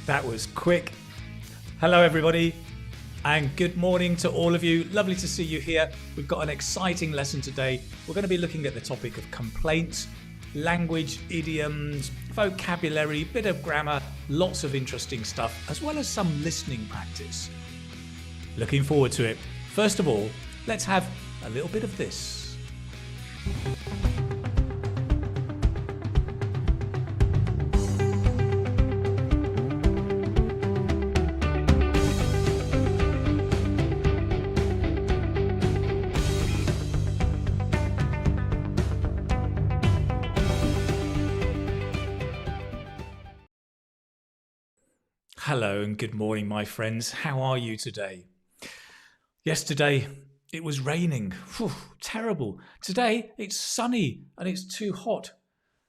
That was quick. Hello everybody and good morning to all of you. Lovely to see you here. We've got an exciting lesson today. We're going to be looking at the topic of complaints, language, idioms, vocabulary, bit of grammar, lots of interesting stuff, as well as some listening practice. Looking forward to it. First of all, let's have a little bit of this. Hello and good morning, my friends. How are you today? Yesterday, it was raining. Whew, terrible. Today, it's sunny and it's too hot.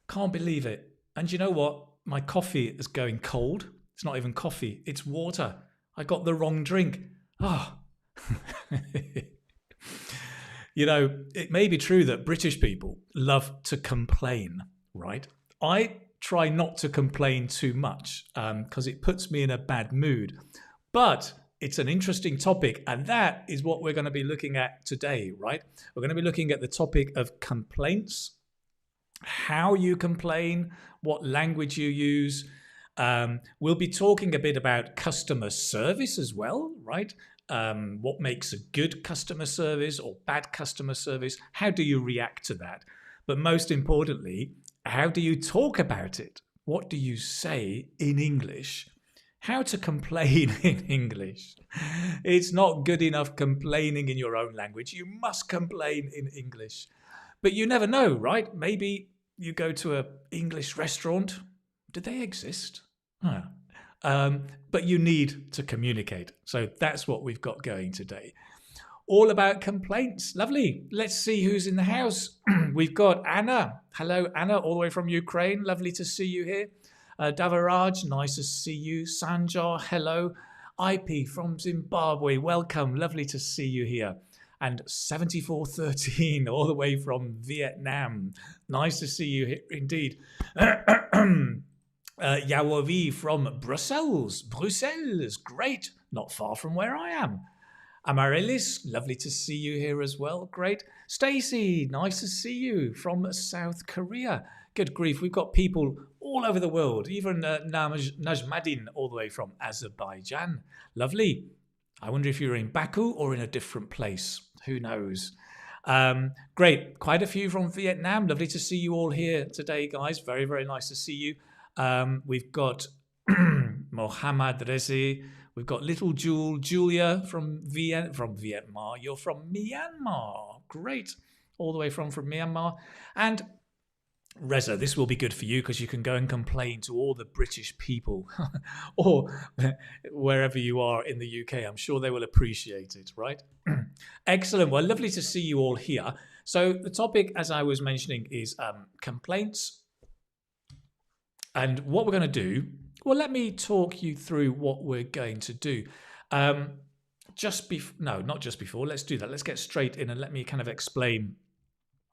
Can't believe it. And you know what? My coffee is going cold. It's not even coffee. It's water. I got the wrong drink. Ah. You know, it may be true that British people love to complain, right? I try not to complain too much because it puts me in a bad mood. But it's an interesting topic, and that is what we're going to be looking at today, right? We're going to be looking at the topic of complaints, how you complain, what language you use. We'll be talking a bit about customer service as well, right? What makes a good customer service or bad customer service? How do you react to that? But most importantly, how do you talk about it? What do you say in English? How to complain in English. It's not good enough complaining in your own language. You must complain in English. But you never know, right? Maybe you go to an English restaurant. Do they exist? But you need to communicate. So that's what we've got going today. All about complaints. Lovely. Let's see who's in the house. We've got Anna. Hello, Anna, all the way from Ukraine. Lovely to see you here. Davaraj, nice to see you. Sanjar, hello. IP from Zimbabwe, welcome. Lovely to see you here. And 7413, all the way from Vietnam. Nice to see you here indeed. Yawavi from Brussels. Brussels, great. Not far from where I am. Amaryllis, lovely to see you here as well. Great. Stacy, nice to see you from South Korea. Good grief, we've got people all over the world, even Najmadin all the way from Azerbaijan. Lovely. I wonder if you're in Baku or in a different place. Who knows? Great. Quite a few from Vietnam. Lovely to see you all here today, guys. Very, very nice to see you. We've got Mohammad Rezi. We've got little Julia from Vietnam. You're from Myanmar. Great. All the way from Myanmar. And Reza, this will be good for you because you can go and complain to all the British people or wherever you are in the UK. I'm sure they will appreciate it, right? Excellent. Well, lovely to see you all here. So the topic, as I was mentioning, is complaints. And what we're going to do, well, let me talk you through what we're going to do. Not just before. Let's do that. Let's get straight in and let me kind of explain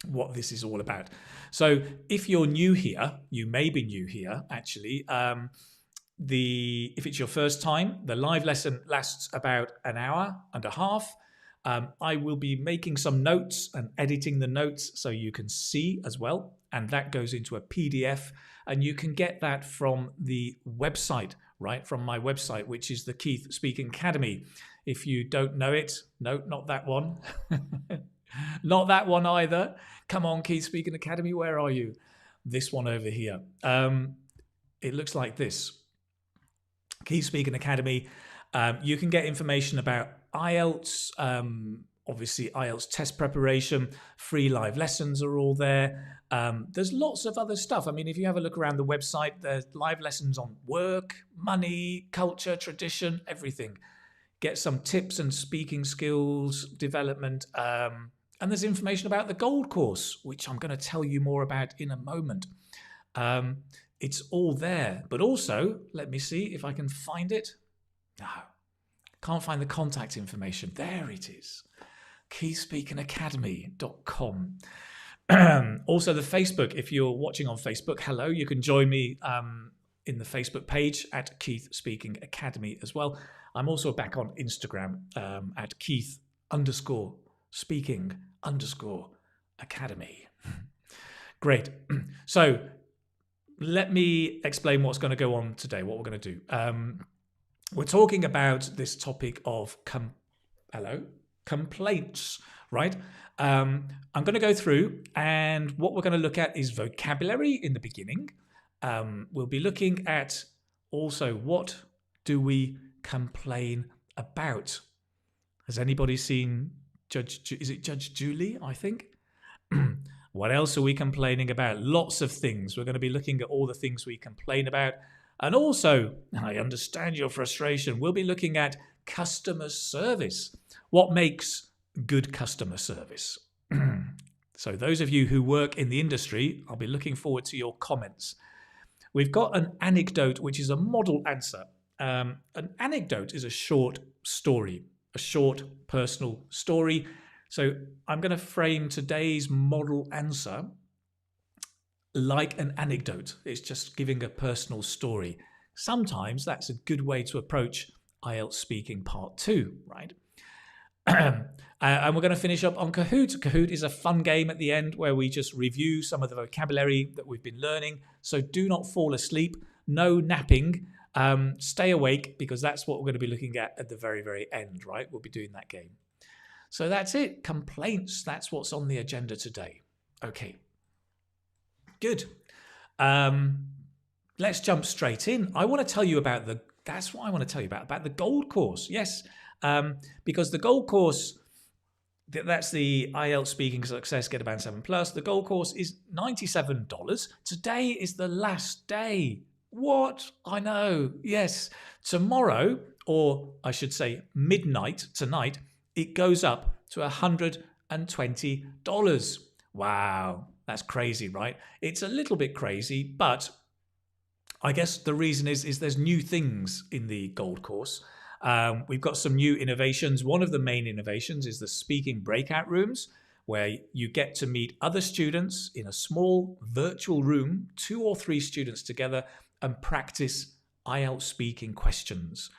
what this is all about. So if you're new here, you may be new here actually. If it's your first time, the live lesson lasts about an hour and a half. I will be making some notes and editing the notes so you can see as well. And that goes into a PDF and you can get that from the website, right? From my website, which is the Keith Speaking Academy. If you don't know it, no, not that one. Not that one either. Come on, Keith Speaking Academy, where are you? This one over here. It looks like this. Keith Speaking Academy. You can get information about IELTS, obviously IELTS test preparation, free live lessons are all there. There's lots of other stuff. I mean, if you have a look around the website, there's live lessons on work, money, culture, tradition, everything. Get some tips and speaking skills development. And there's information about the gold course, which I'm going to tell you more about in a moment. It's all there. But also, let me see if I can find it. No, can't find the contact information. There it is. keyspeakingacademy.com. Also the Facebook, if you're watching on Facebook, hello, you can join me in the Facebook page at Keith Speaking Academy as well. I'm also back on Instagram at Keith_speaking_academy. Great. So let me explain what's going to go on today, what we're going to do. We're talking about this topic of complaints, right? I'm going to go through, and what we're going to look at is vocabulary in the beginning. We'll be looking at also what do we complain about. Has anybody seen is it Judge Julie, I think? What else are we complaining about? Lots of things. We're going to be looking at all the things we complain about. And also, I understand your frustration, we'll be looking at customer service. What makes good customer service? So those of you who work in the industry, I'll be looking forward to your comments. We've got an anecdote, which is a model answer. An anecdote is a short story, a short personal story. So I'm going to frame today's model answer like an anecdote. It's just giving a personal story. Sometimes that's a good way to approach IELTS Speaking Part 2, right? And we're going to finish up on Kahoot. Kahoot is a fun game at the end where we just review some of the vocabulary that we've been learning. So do not fall asleep. No napping. Stay awake, because that's what we're going to be looking at the very, very end, right? We'll be doing that game. So that's it. Complaints. That's what's on the agenda today. Okay. Good. Let's jump straight in. I want to tell you about that's what I want to tell you about the gold course. Yes. Because the gold course, that's the IELTS Speaking Success Get a Band 7 Plus. The gold course is $97. Today is the last day. What? I know. Yes. Tomorrow, or I should say midnight tonight, it goes up to $120. Wow. That's crazy, right? It's a little bit crazy, but I guess the reason is there's new things in the gold course. We've got some new innovations. One of the main innovations is the speaking breakout rooms, where you get to meet other students in a small virtual room, 2 or 3 students together, and practice IELTS speaking questions.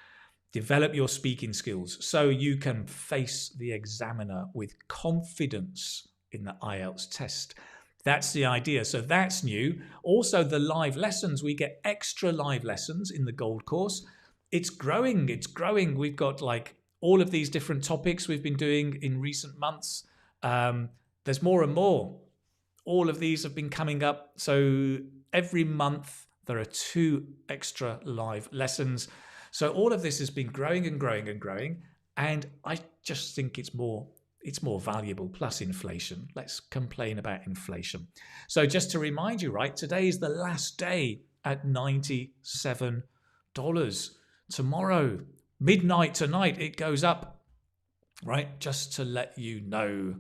Develop your speaking skills so you can face the examiner with confidence in the IELTS test. That's the idea. So that's new. Also, the live lessons. We get extra live lessons in the gold course. It's growing. It's growing. We've got like all of these different topics we've been doing in recent months. There's more and more. All of these have been coming up. So every month there are 2 extra live lessons. So all of this has been growing and growing and growing. And I just think it's more valuable, plus inflation. Let's complain about inflation. So just to remind you, right, today is the last day at $97. Tomorrow, midnight tonight, it goes up, right? Just to let you know.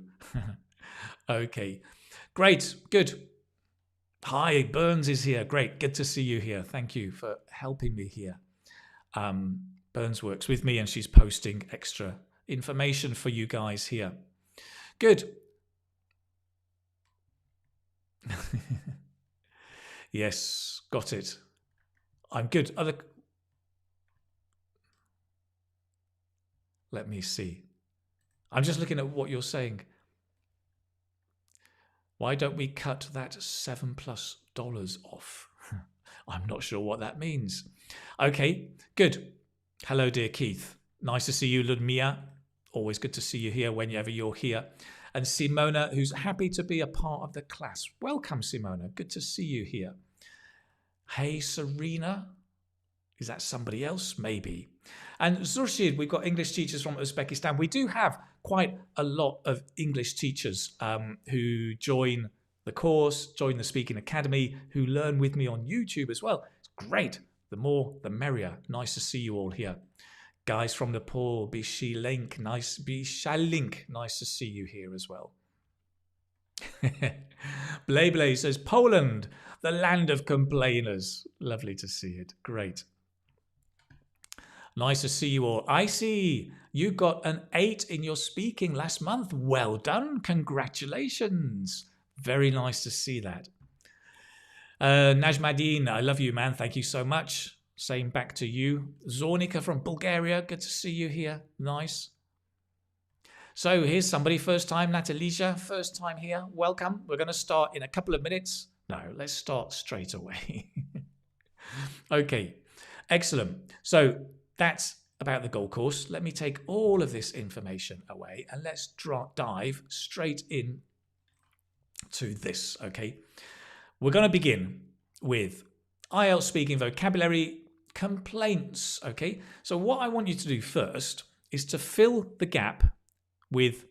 Okay, great, good. Hi, Burns is here. Great, good to see you here. Thank you for helping me here. Burns works with me and she's posting extra information for you guys here. Good. Yes, got it. I'm good. Let me see. I'm just looking at what you're saying. Why don't we cut that $7+ off? I'm not sure what that means. Okay, good. Hello, dear Keith. Nice to see you, Ludmilla. Always good to see you here whenever you're here. And Simona, who's happy to be a part of the class. Welcome, Simona. Good to see you here. Hey, Serena. Is that somebody else? Maybe. And Zurshid, we've got English teachers from Uzbekistan. We do have quite a lot of English teachers who join the course, join the Speaking Academy, who learn with me on YouTube as well. It's great. The more, the merrier. Nice to see you all here. Guys from Nepal, Bishalink, nice to see you here as well. Blay says, Poland, the land of complainers. Lovely to see it. Great. Nice to see you all. I see you got an 8 in your speaking last month. Well done. Congratulations. Very nice to see that. Najmadine, I love you, man. Thank you so much. Same back to you. Zornica from Bulgaria. Good to see you here. Nice. So here's somebody, first time, Natalija, first time here. Welcome. We're going to start in a couple of minutes. No, let's start straight away. Okay, excellent. So that's about the Gold Course. Let me take all of this information away and let's dive straight in to this, okay? We're going to begin with IELTS speaking vocabulary complaints, okay? So what I want you to do first is to fill the gap with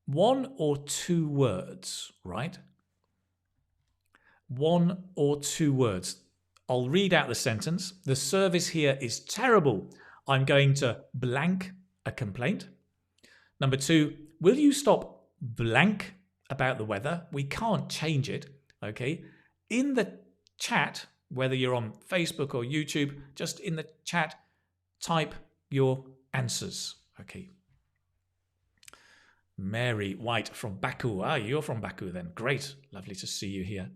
1 or 2 words, right? 1 or 2 words. I'll read out the sentence. The service here is terrible. I'm going to blank a complaint. Number 2, will you stop blank about the weather? We can't change it, okay? In the chat, whether you're on Facebook or YouTube, just in the chat, type your answers, okay? Mary White from Baku. Ah, you're from Baku then. Great. Lovely to see you here.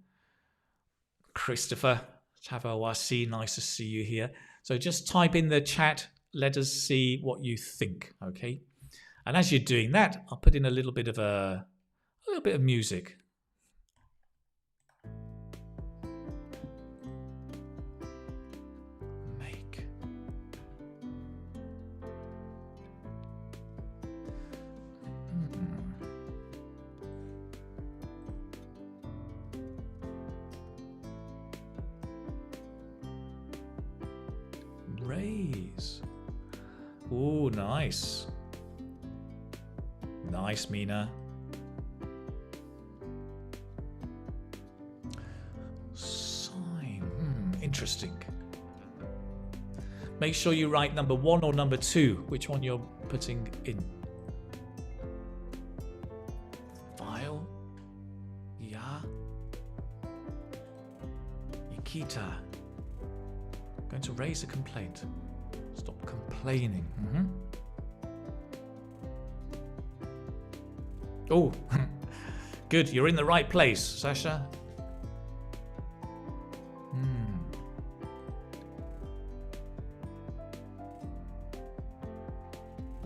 Christopher Chavawasi, nice to see you here. So just type in the chat. Let us see what you think, okay? And as you're doing that, I'll put in a little bit of music. Make. Raise. Oh, nice. Nice, Mina. Sign. Interesting. Make sure you write number 1 or number 2, which one you're putting in. File. Yeah. Nikita. Going to raise a complaint. Stop complaining. Oh, good. You're in the right place, Sasha.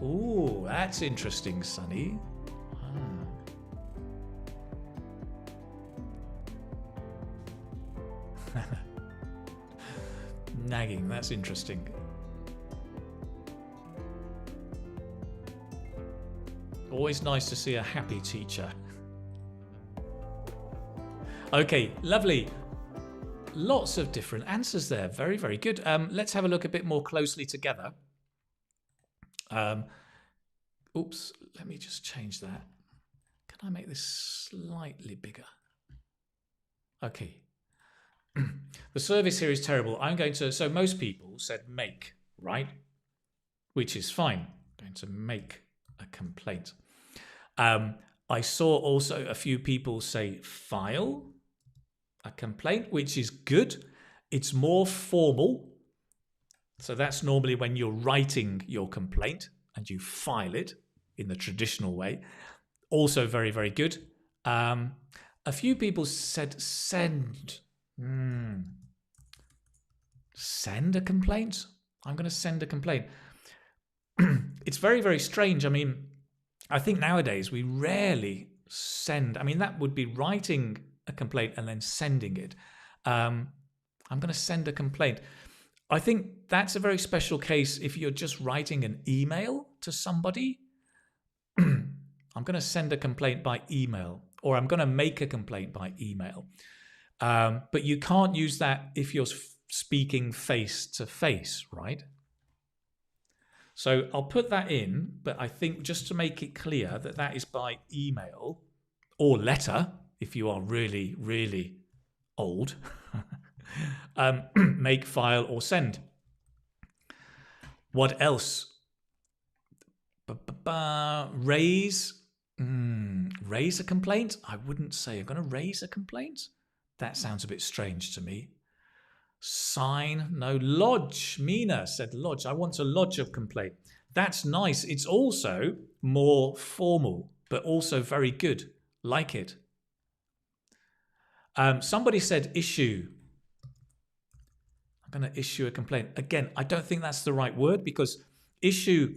Oh, that's interesting, Sunny. Nagging, that's interesting. Always nice to see a happy teacher. Okay, lovely. Lots of different answers there. Very, very good. Let's have a look a bit more closely together. Oops, let me just change that. Can I make this slightly bigger? Okay. The service here is terrible. I'm going to, so most people said make, right? Which is fine. I'm going to make a complaint. I saw also a few people say file a complaint, which is good. It's more formal. So that's normally when you're writing your complaint and you file it in the traditional way. Also very, very good. A few people said send. Send a complaint? I'm going to send a complaint. It's very, very strange. I mean, I think nowadays we rarely send. I mean, that would be writing a complaint and then sending it. I'm going to send a complaint. I think that's a very special case if you're just writing an email to somebody. I'm going to send a complaint by email, or I'm going to make a complaint by email. But you can't use that if you're speaking face to face, right? So I'll put that in, but I think just to make it clear that that is by email or letter, if you are really, really old, make, file, or send. What else? Raise. Raise a complaint? I wouldn't say I'm going to raise a complaint. That sounds a bit strange to me. Sign, no. Lodge. Mina said lodge. I want to lodge a complaint. That's nice. It's also more formal, but also very good. Like it. Somebody said issue. I'm going to issue a complaint. Again, I don't think that's the right word, because issue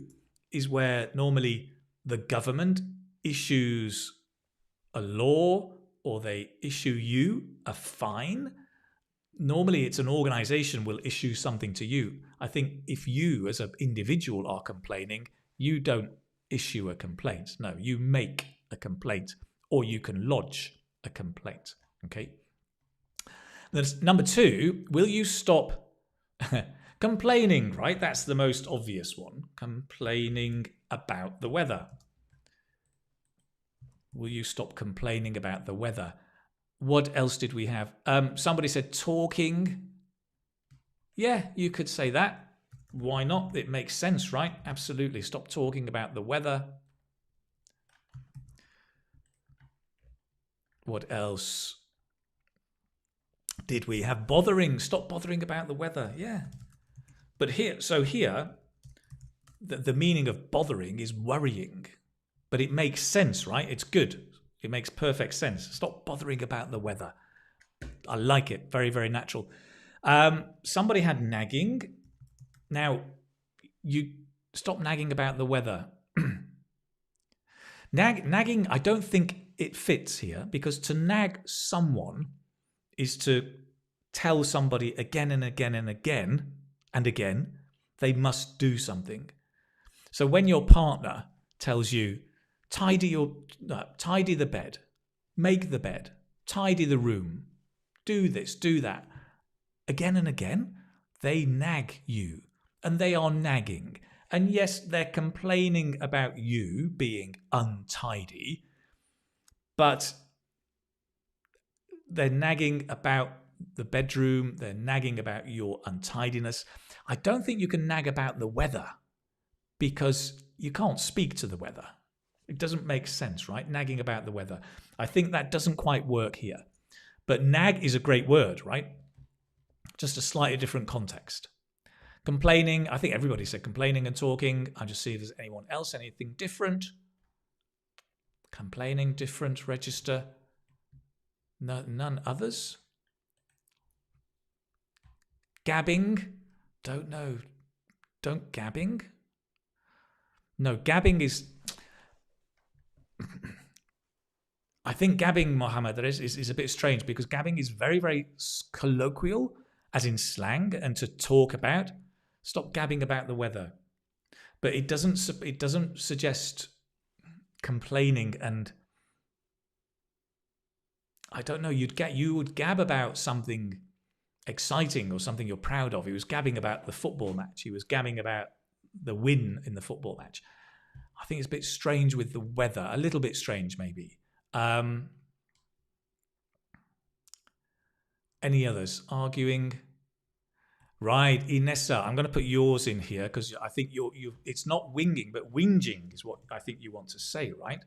is where normally the government issues a law or they issue you a fine. Normally it's an organization will issue something to you. I think if you as an individual are complaining, you don't issue a complaint. No, you make a complaint, or you can lodge a complaint. Okay. That's number 2. Will you stop complaining, right? That's the most obvious one. Complaining about the weather. Will you stop complaining about the weather? What else did we have? Somebody said talking. Yeah, you could say that. Why not? It makes sense, right? Absolutely. Stop talking about the weather. What else did we have? Bothering. Stop bothering about the weather. Yeah. But here, the meaning of bothering is worrying. But it makes sense, right? It's good. It makes perfect sense. Stop bothering about the weather. I like it. Very, very natural. Somebody had nagging. Now, you stop nagging about the weather. Nagging, I don't think it fits here, because to nag someone is to tell somebody again and again and again and again they must do something. So when your partner tells you, tidy the bed, make the bed, tidy the room, do this, do that, again and again, they nag you, and they are nagging. And yes, they're complaining about you being untidy, but they're nagging about the bedroom, they're nagging about your untidiness. I don't think you can nag about the weather, because you can't speak to the weather. It doesn't make sense, right? Nagging about the weather. I think that doesn't quite work here. But nag is a great word, right? Just a slightly different context. Complaining, I think everybody said complaining and talking. I'll just see if there's anyone else, anything different. Complaining, different, register. No, none others. Gabbing, don't know. Don't gabbing? No, gabbing is... I think gabbing, Mohammed, is a bit strange, because gabbing is very, very colloquial, as in slang, and to talk about. Stop gabbing about the weather. But it doesn't suggest complaining, and I don't know, you would gab about something exciting or something you're proud of. He was gabbing about the football match. He was gabbing about the win in the football match. I think it's a bit strange with the weather, a little bit strange maybe. Any others? Arguing. Right, Inessa, I'm going to put yours in here, because I think it's not winging, but whinging is what I think you want to say, right?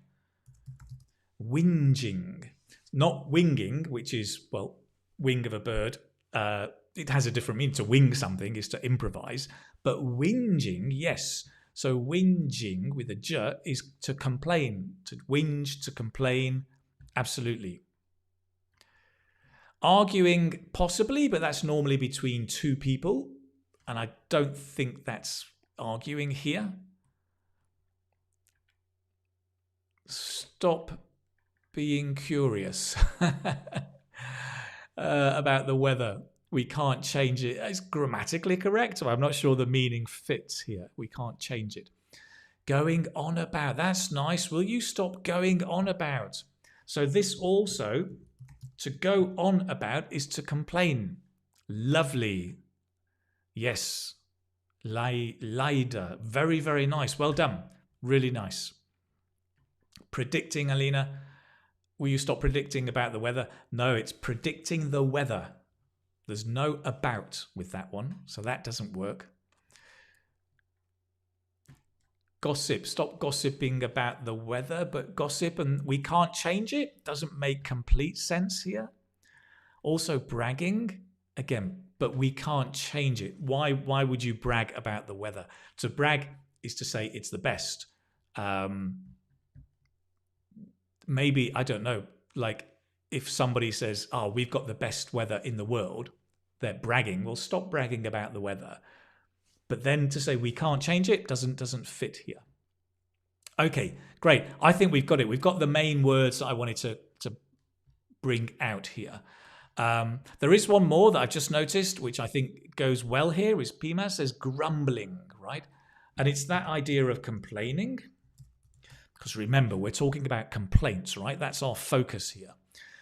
Whinging. Not winging, which is, well, wing of a bird. It has a different meaning. To wing something is to improvise. But whinging, yes. So whinging with a j is to complain. To whinge, to complain. Absolutely. Arguing, possibly, but that's normally between two people. And I don't think that's arguing here. Stop being curious about the weather. We can't change it. It's grammatically correct, so I'm not sure the meaning fits here. We can't change it. Going on about. That's nice. Will you stop going on about? So this also, to go on about is to complain. Lovely. Yes. Leider. Very, very nice. Well done. Really nice. Predicting, Alina. Will you stop predicting about the weather? No, it's predicting the weather. There's no about with that one, so that doesn't work. Gossip. Stop gossiping about the weather, but gossip and we can't change it doesn't make complete sense here. Also bragging, again, but we can't change it. Why would you brag about the weather? To brag is to say it's the best. Maybe, I don't know, like if somebody says, oh, we've got the best weather in the world, they're bragging. Well, stop bragging about the weather. But then to say we can't change it doesn't fit here. Okay, great. I think we've got it. We've got the main words that I wanted to bring out here. There is one more that I've just noticed, which I think goes well here, is Pima says grumbling, right? And it's that idea of complaining. Because remember, we're talking about complaints, right? That's our focus here.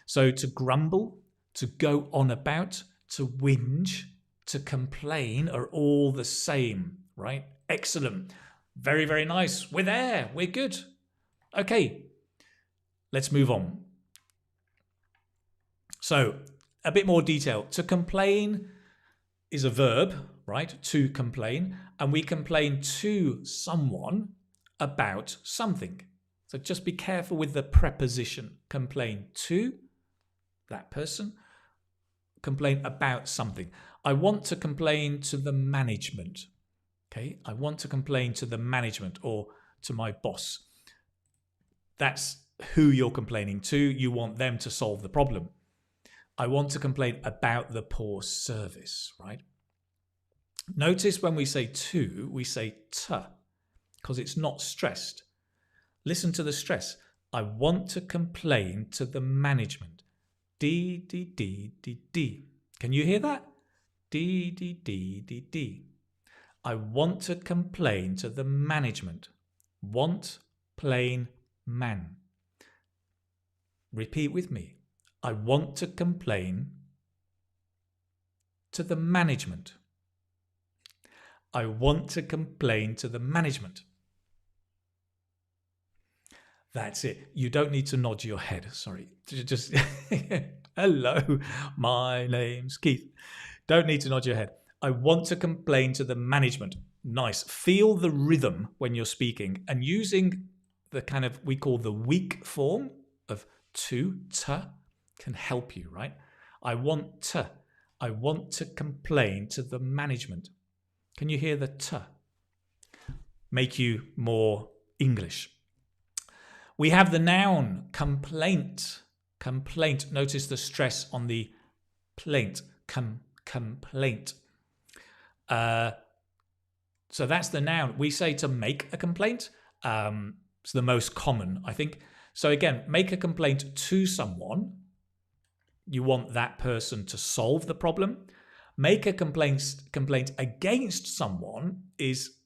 So to grumble, to go on about, to whinge, to complain are all the same, right? Excellent. Very, very nice. We're there. We're good. Okay, let's move on. So a bit more detail. To complain is a verb, right? To complain. And we complain to someone about something. So just be careful with the preposition. Complain to that person. Complain about something. I want to complain to the management. Okay, I want to complain to the management or to my boss. That's who you're complaining to. You want them to solve the problem. I want to complain about the poor service, right? Notice when we say to, we say t, because it's not stressed. Listen to the stress. I want to complain to the management. D, D, D, D, D. Can you hear that? D, D, D, D, D. I want to complain to the management. Want, plain, man. Repeat with me. I want to complain to the management. I want to complain to the management. That's it. You don't need to nod your head. Sorry. Just hello, my name's Keith. Don't need to nod your head. I want to complain to the management. Nice. Feel the rhythm when you're speaking and using the kind of, we call the weak form of to, can help you, right? I want to complain to the management. Can you hear the t? Make you more English. We have the noun complaint. Complaint. Notice the stress on the plaint. Complaint. So that's the noun. We say to make a complaint. It's the most common, I think. So again, make a complaint to someone. You want that person to solve the problem. Make a complaint against someone is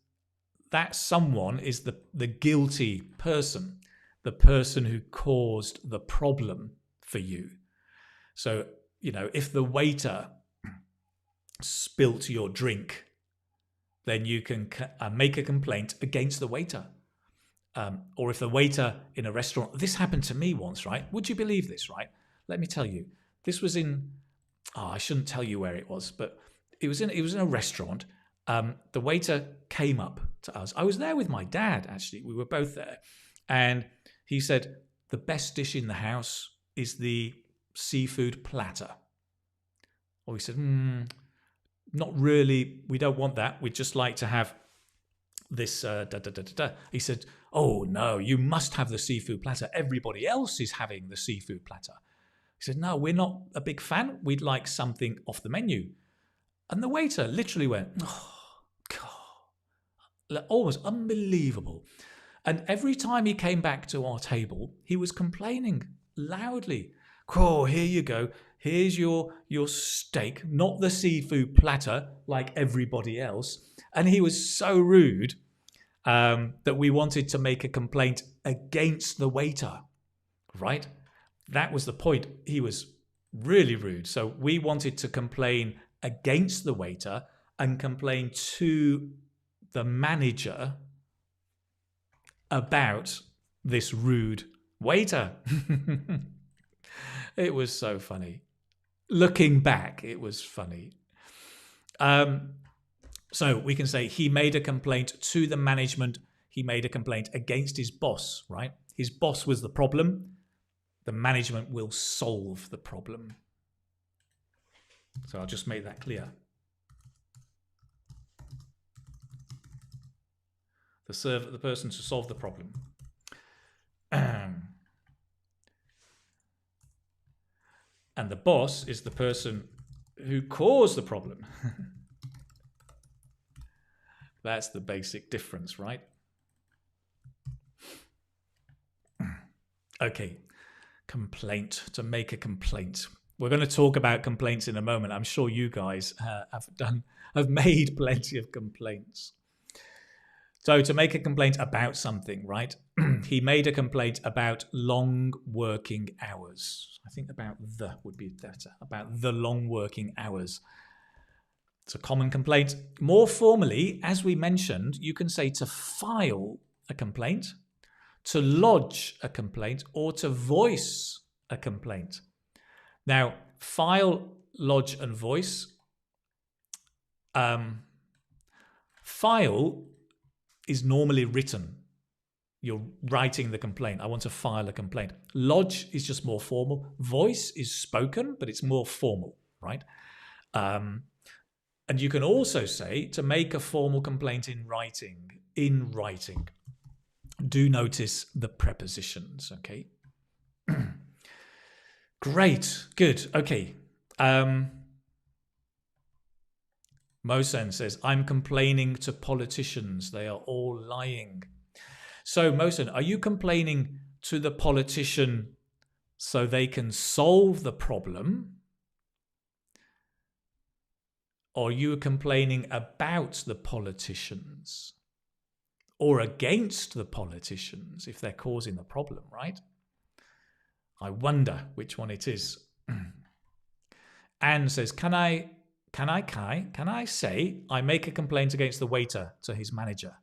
that someone is the guilty person, the person who caused the problem for you. So, you know, if the waiter spilt your drink, then you can make a complaint against the waiter. Or if the waiter in a restaurant, this happened to me once, right? Would you believe this, right? Let me tell you. This was in, I shouldn't tell you where it was, but it was in a restaurant. The waiter came up to us. I was there with my dad, actually. We were both there. And he said, the best dish in the house is the seafood platter. Or we said, not really. We don't want that. We'd just like to have this He said, oh, no, you must have the seafood platter. Everybody else is having the seafood platter. He said, no, we're not a big fan. We'd like something off the menu. And the waiter literally went, oh, God, almost unbelievable. And every time he came back to our table, he was complaining loudly. Oh, here you go. Here's your steak, not the seafood platter like everybody else. And he was so rude that we wanted to make a complaint against the waiter, right? That was the point. He was really rude. So we wanted to complain against the waiter and complain to the manager about this rude waiter. It was so funny. Looking back, it was funny. So we can say he made a complaint to the management. He made a complaint against his boss, right? His boss was the problem. The management will solve the problem. So I'll just make that clear. The person to solve the problem. And the boss is the person who caused the problem. That's the basic difference, right? Okay, complaint, to make a complaint. We're going to talk about complaints in a moment. I'm sure you guys have made plenty of complaints. So to make a complaint about something, right? He made a complaint about long working hours. I think about the would be better, about the long working hours. It's a common complaint. More formally, as we mentioned, you can say to file a complaint, to lodge a complaint, or to voice a complaint. Now, file, lodge, and voice. File is normally written. You're writing the complaint. I want to file a complaint. Lodge is just more formal. Voice is spoken, but it's more formal, right? And you can also say to make a formal complaint in writing. In writing. Do notice the prepositions, okay? Great, good, okay. Mosen says, I'm complaining to politicians. They are all lying. So, Mosen, are you complaining to the politician so they can solve the problem? Or are you complaining about the politicians? Or against the politicians if they're causing the problem, right? I wonder which one it is. Anne says, Can I say I make a complaint against the waiter to his manager?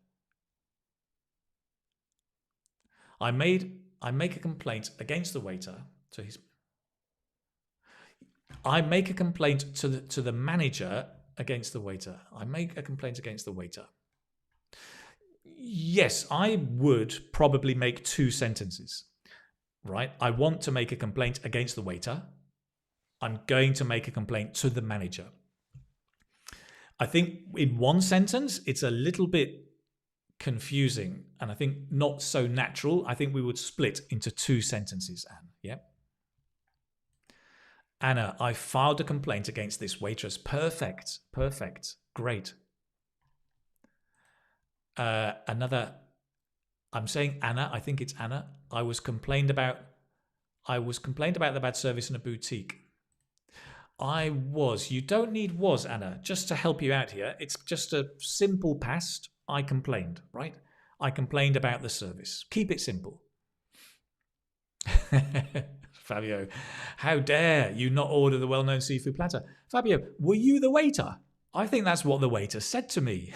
I make a complaint against the waiter to his. I make a complaint to the manager against the waiter. I make a complaint against the waiter. Yes, I would probably make two sentences, right? I want to make a complaint against the waiter. I'm going to make a complaint to the manager. I think in one sentence, it's a little bit confusing and I think not so natural. I think we would split into two sentences, Anne. Yeah. Anna, I filed a complaint against this waitress. Perfect. Perfect. Great. I'm saying Anna. I think it's Anna. I was complained about the bad service in a boutique. You don't need was, Anna, just to help you out here. It's just a simple past. I complained, right? I complained about the service. Keep it simple. Fabio, how dare you not order the well-known seafood platter? Fabio, were you the waiter? I think that's what the waiter said to me.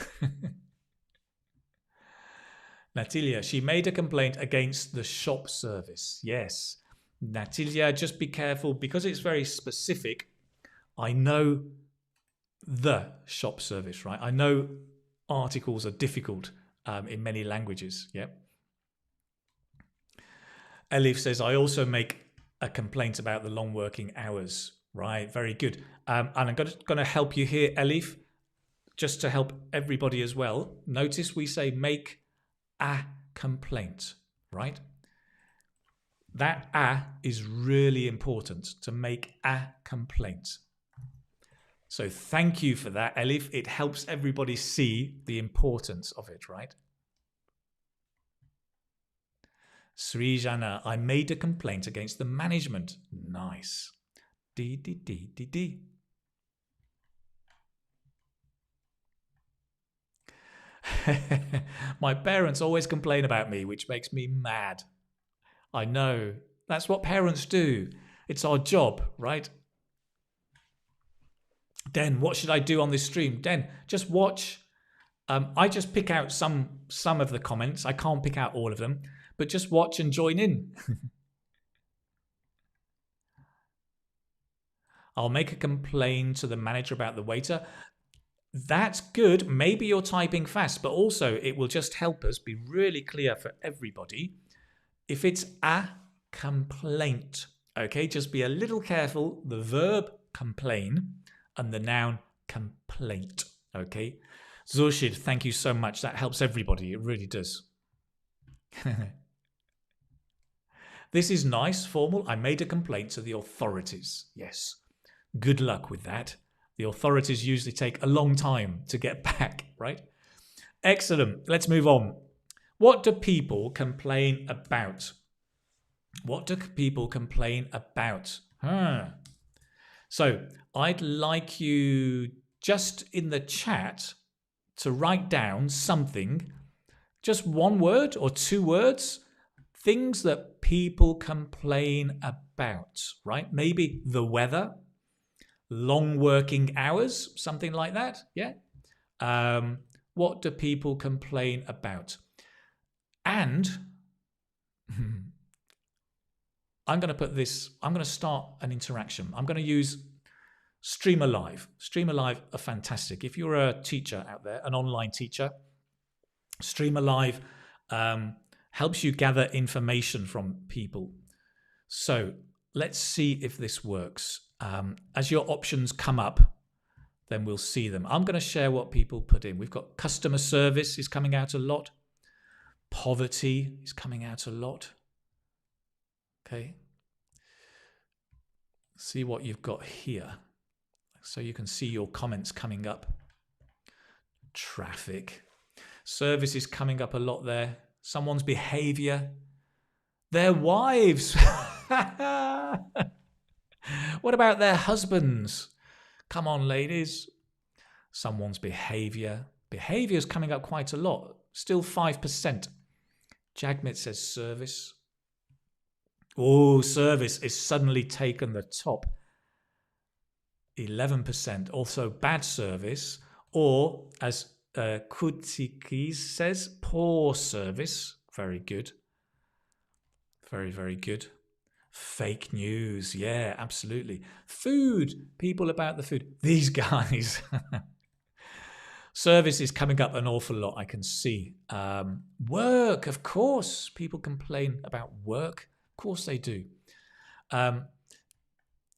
Natalia, she made a complaint against the shop service. Yes. Natalia, just be careful because it's very specific. I know the shop service, right? I know articles are difficult in many languages. Yep. Elif says, I also make a complaint about the long working hours. Right, very good. And I'm going to help you here, Elif, just to help everybody as well. Notice we say make a complaint, right? That a is really important, to make a complaint. So thank you for that, Elif. It helps everybody see the importance of it, right? Srijana, I made a complaint against the management. Nice. D. My parents always complain about me, which makes me mad. I know. That's what parents do. It's our job, right? Den, what should I do on this stream? Den, just watch. I just pick out some of the comments. I can't pick out all of them, but just watch and join in. I'll make a complaint to the manager about the waiter. That's good. Maybe you're typing fast, but also it will just help us be really clear for everybody. If it's a complaint, okay, just be a little careful. The verb complain and the noun complaint, okay? Zoshid, thank you so much. That helps everybody. It really does. This is nice, formal. I made a complaint to the authorities. Yes. Good luck with that. The authorities usually take a long time to get back, right? Excellent. Let's move on. What do people complain about? What do people complain about? So I'd like you just in the chat to write down something, just one word or two words, things that people complain about, right? Maybe the weather, long working hours, something like that. Yeah. What do people complain about? And I'm going to put this, I'm going to start an interaction. I'm going to use Streamer Live. Streamer Live are fantastic. If you're a teacher out there, an online teacher, Streamer Live helps you gather information from people. So let's see if this works. As your options come up, then we'll see them. I'm going to share what people put in. We've got customer service is coming out a lot. Poverty is coming out a lot. Okay. See what you've got here. So you can see your comments coming up. Traffic. Service is coming up a lot there. Someone's behavior. Their wives. What about their husbands? Come on, ladies. Someone's behavior. Behavior is coming up quite a lot. Still 5%. Jagmeet says service. Oh, service is suddenly taken the top. 11%. Also bad service. Or, as Kutikis says, poor service. Very good. Very, very good. Fake news. Yeah, absolutely. Food. People about the food. These guys. Service is coming up an awful lot, I can see. Work, of course. People complain about work. Of course they do.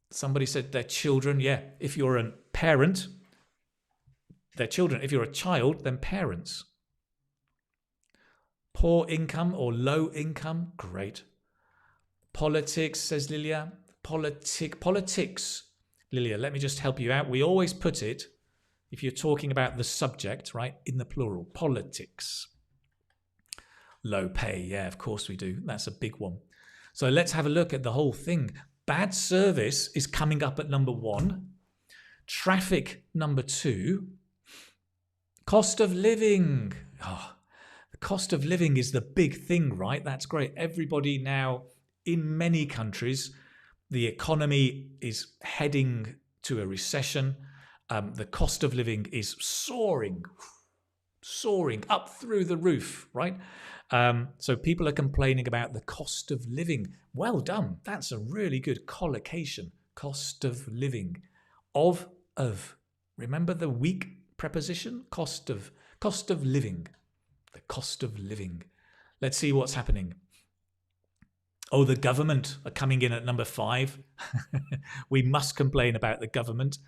Somebody said their children. Yeah, if you're a parent, their children. If you're a child, then parents. Poor income or low income. Great. Politics, says Lilia. Politics. Lilia, let me just help you out. We always put it, if you're talking about the subject, right, in the plural. Politics. Low pay. Yeah, of course we do. That's a big one. So let's have a look at the whole thing. Bad service is coming up at number 1. Traffic, number 2. Cost of living. Oh, the cost of living is the big thing, right? That's great. Everybody now, in many countries, the economy is heading to a recession. The cost of living is soaring up through the roof, right? So people are complaining about the cost of living. Well done. That's a really good collocation. Cost of living. Of. Remember the weak preposition? Cost of living. The cost of living. Let's see what's happening. Oh, the government are coming in at number 5. We must complain about the government.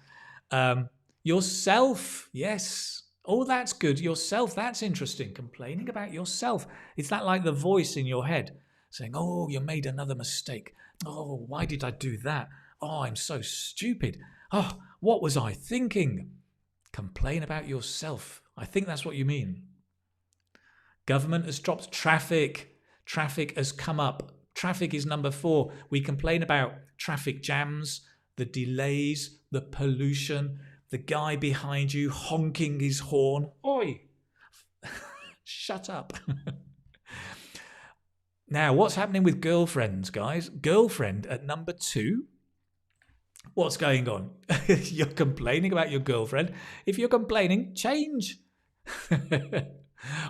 Yourself. Yes. Oh, that's good. Yourself. That's interesting. Complaining about yourself. Is that like the voice in your head saying, oh, you made another mistake. Oh, why did I do that? Oh, I'm so stupid. Oh, what was I thinking? Complain about yourself. I think that's what you mean. Government has dropped. Traffic. Traffic has come up. Traffic is number 4. We complain about traffic jams, the delays, the pollution, the guy behind you honking his horn. Oi! Shut up. Now, what's happening with girlfriends, guys? Girlfriend at number 2. What's going on? You're complaining about your girlfriend. If you're complaining, change.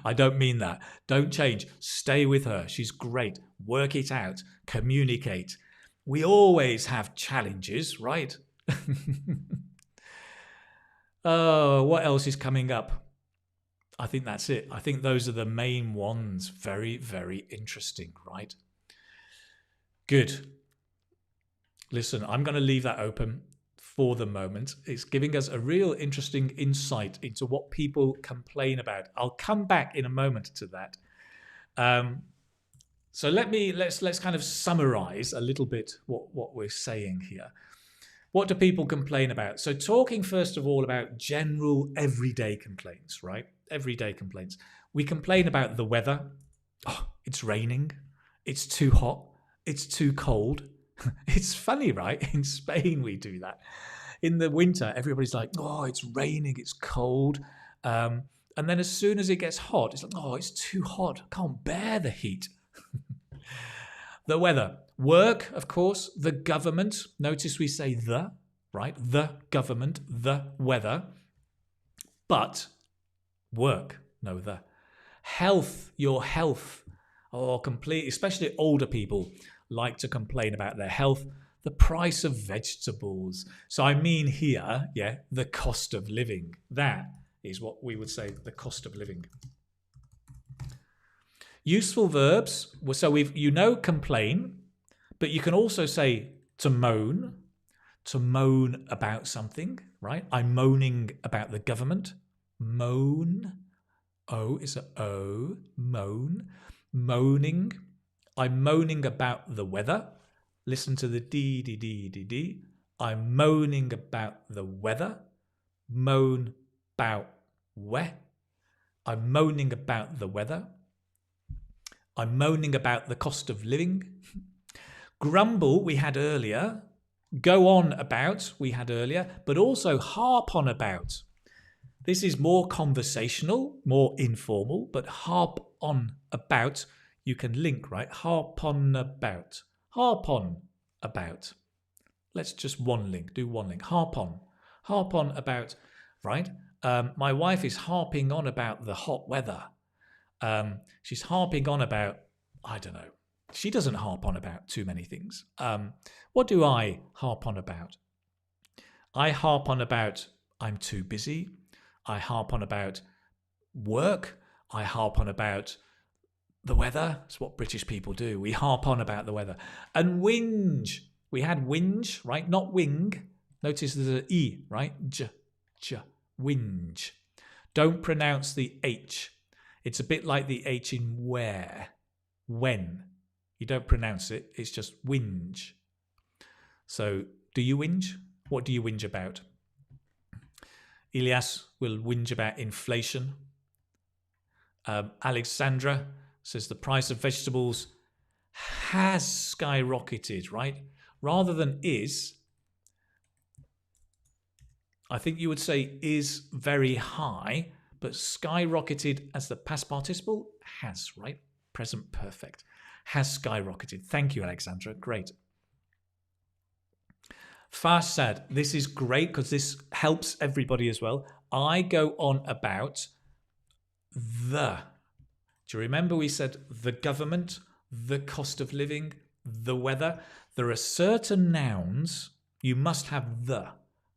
I don't mean that. Don't change. Stay with her. She's great. Work it out. Communicate. We always have challenges, right? Oh, what else is coming up? I think that's it. I think those are the main ones. Very, very interesting, right? Good. Listen, I'm going to leave that open for the moment. It's giving us a real interesting insight into what people complain about. I'll come back in a moment to that. So let's kind of summarize a little bit what we're saying here. What do people complain about? So talking first of all about general everyday complaints, right? Everyday complaints. We complain about the weather. Oh, it's raining. It's too hot. It's too cold. It's funny, right? In Spain, we do that. In the winter, everybody's like, oh, it's raining. It's cold. And then as soon as it gets hot, it's like, oh, it's too hot. I can't bear the heat. The weather. Work, of course. The government. Notice we say the, right? The government, the weather. But work, no the. Health, your health. Oh, complete, especially older people like to complain about their health. The price of vegetables. So I mean here, yeah, the cost of living. That is what we would say, the cost of living. Useful verbs. So complain, but you can also say to moan about something, right? I'm moaning about the government. Moan. O is a O. Moan. Moaning. I'm moaning about the weather. Listen to the D, D, D, D, D. I'm moaning about the weather. Moan about we. I'm moaning about the weather. I'm moaning about the cost of living. Grumble, we had earlier. Go on about, we had earlier. But also harp on about. This is more conversational, more informal. But harp on about, you can link, right? Harp on about. Harp on about. Let's just one link, do one link. Harp on. Harp on about, right? My wife is harping on about the hot weather. She's harping on about, I don't know. She doesn't harp on about too many things. What do I harp on about? I harp on about I'm too busy. I harp on about work. I harp on about the weather. That's what British people do. We harp on about the weather. And whinge. We had whinge, right? Not wing. Notice there's an E, right? J. Whinge. Don't pronounce the H. It's a bit like the H in where, when. You don't pronounce it, it's just whinge. So, do you whinge? What do you whinge about? Elias will whinge about inflation. Alexandra says the price of vegetables has skyrocketed, right? Rather than is, I think you would say is very high, but skyrocketed as the past participle has, right? Present perfect. Has skyrocketed. Thank you, Alexandra. Great. Farsad, this is great because this helps everybody as well. I go on about the. Do you remember we said the government, the cost of living, the weather? There are certain nouns you must have the,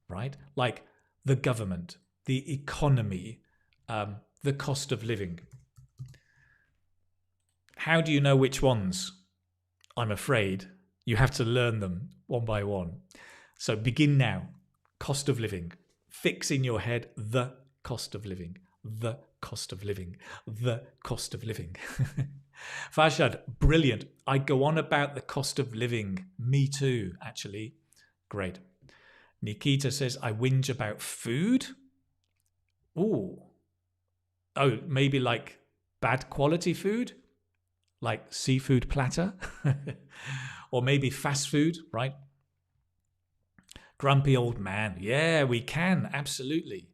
right? Like the government, the economy, the cost of living. How do you know which ones? I'm afraid you have to learn them one by one. So begin now. Cost of living. Fix in your head the cost of living. The cost of living. The cost of living. Farshad, brilliant. I go on about the cost of living. Me too, actually. Great. Nikita says, I whinge about food. Ooh. Oh, maybe like bad quality food? Like seafood platter? Or maybe fast food, right? Grumpy old man. Yeah, we can, absolutely.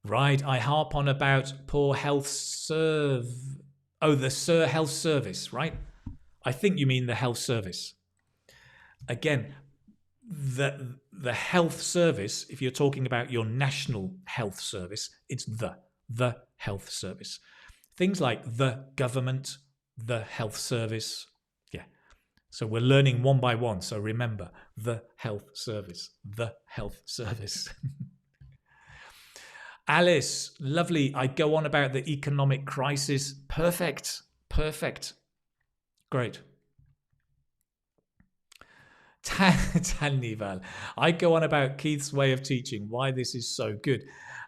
Right, I harp on about poor health the health service, right? I think you mean the health service. Again, the health service, if you're talking about your national health service, it's the health service. Things like the government, the health service. Yeah. So we're learning one by one. So remember, the health service, the health service. Alice, lovely. I go on about the economic crisis. Perfect. Perfect. Great. Tannival, I go on about Keith's way of teaching, why this is so good.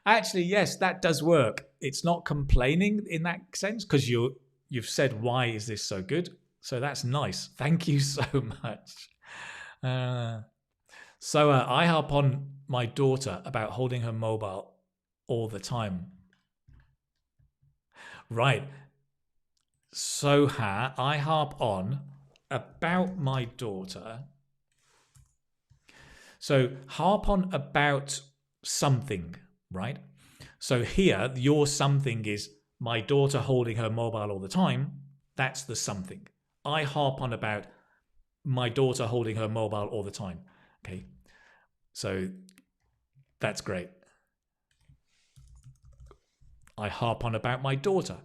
Actually, yes, that does work. It's not complaining in that sense because you're you've said, why is this so good? So that's nice. Thank you so much. I harp on my daughter about holding her mobile all the time. Right. Soha, I harp on about my daughter. So harp on about something, right? So here, your something is my daughter holding her mobile all the time. That's the something. I harp on about my daughter holding her mobile all the time. Okay. So that's great. I harp on about my daughter.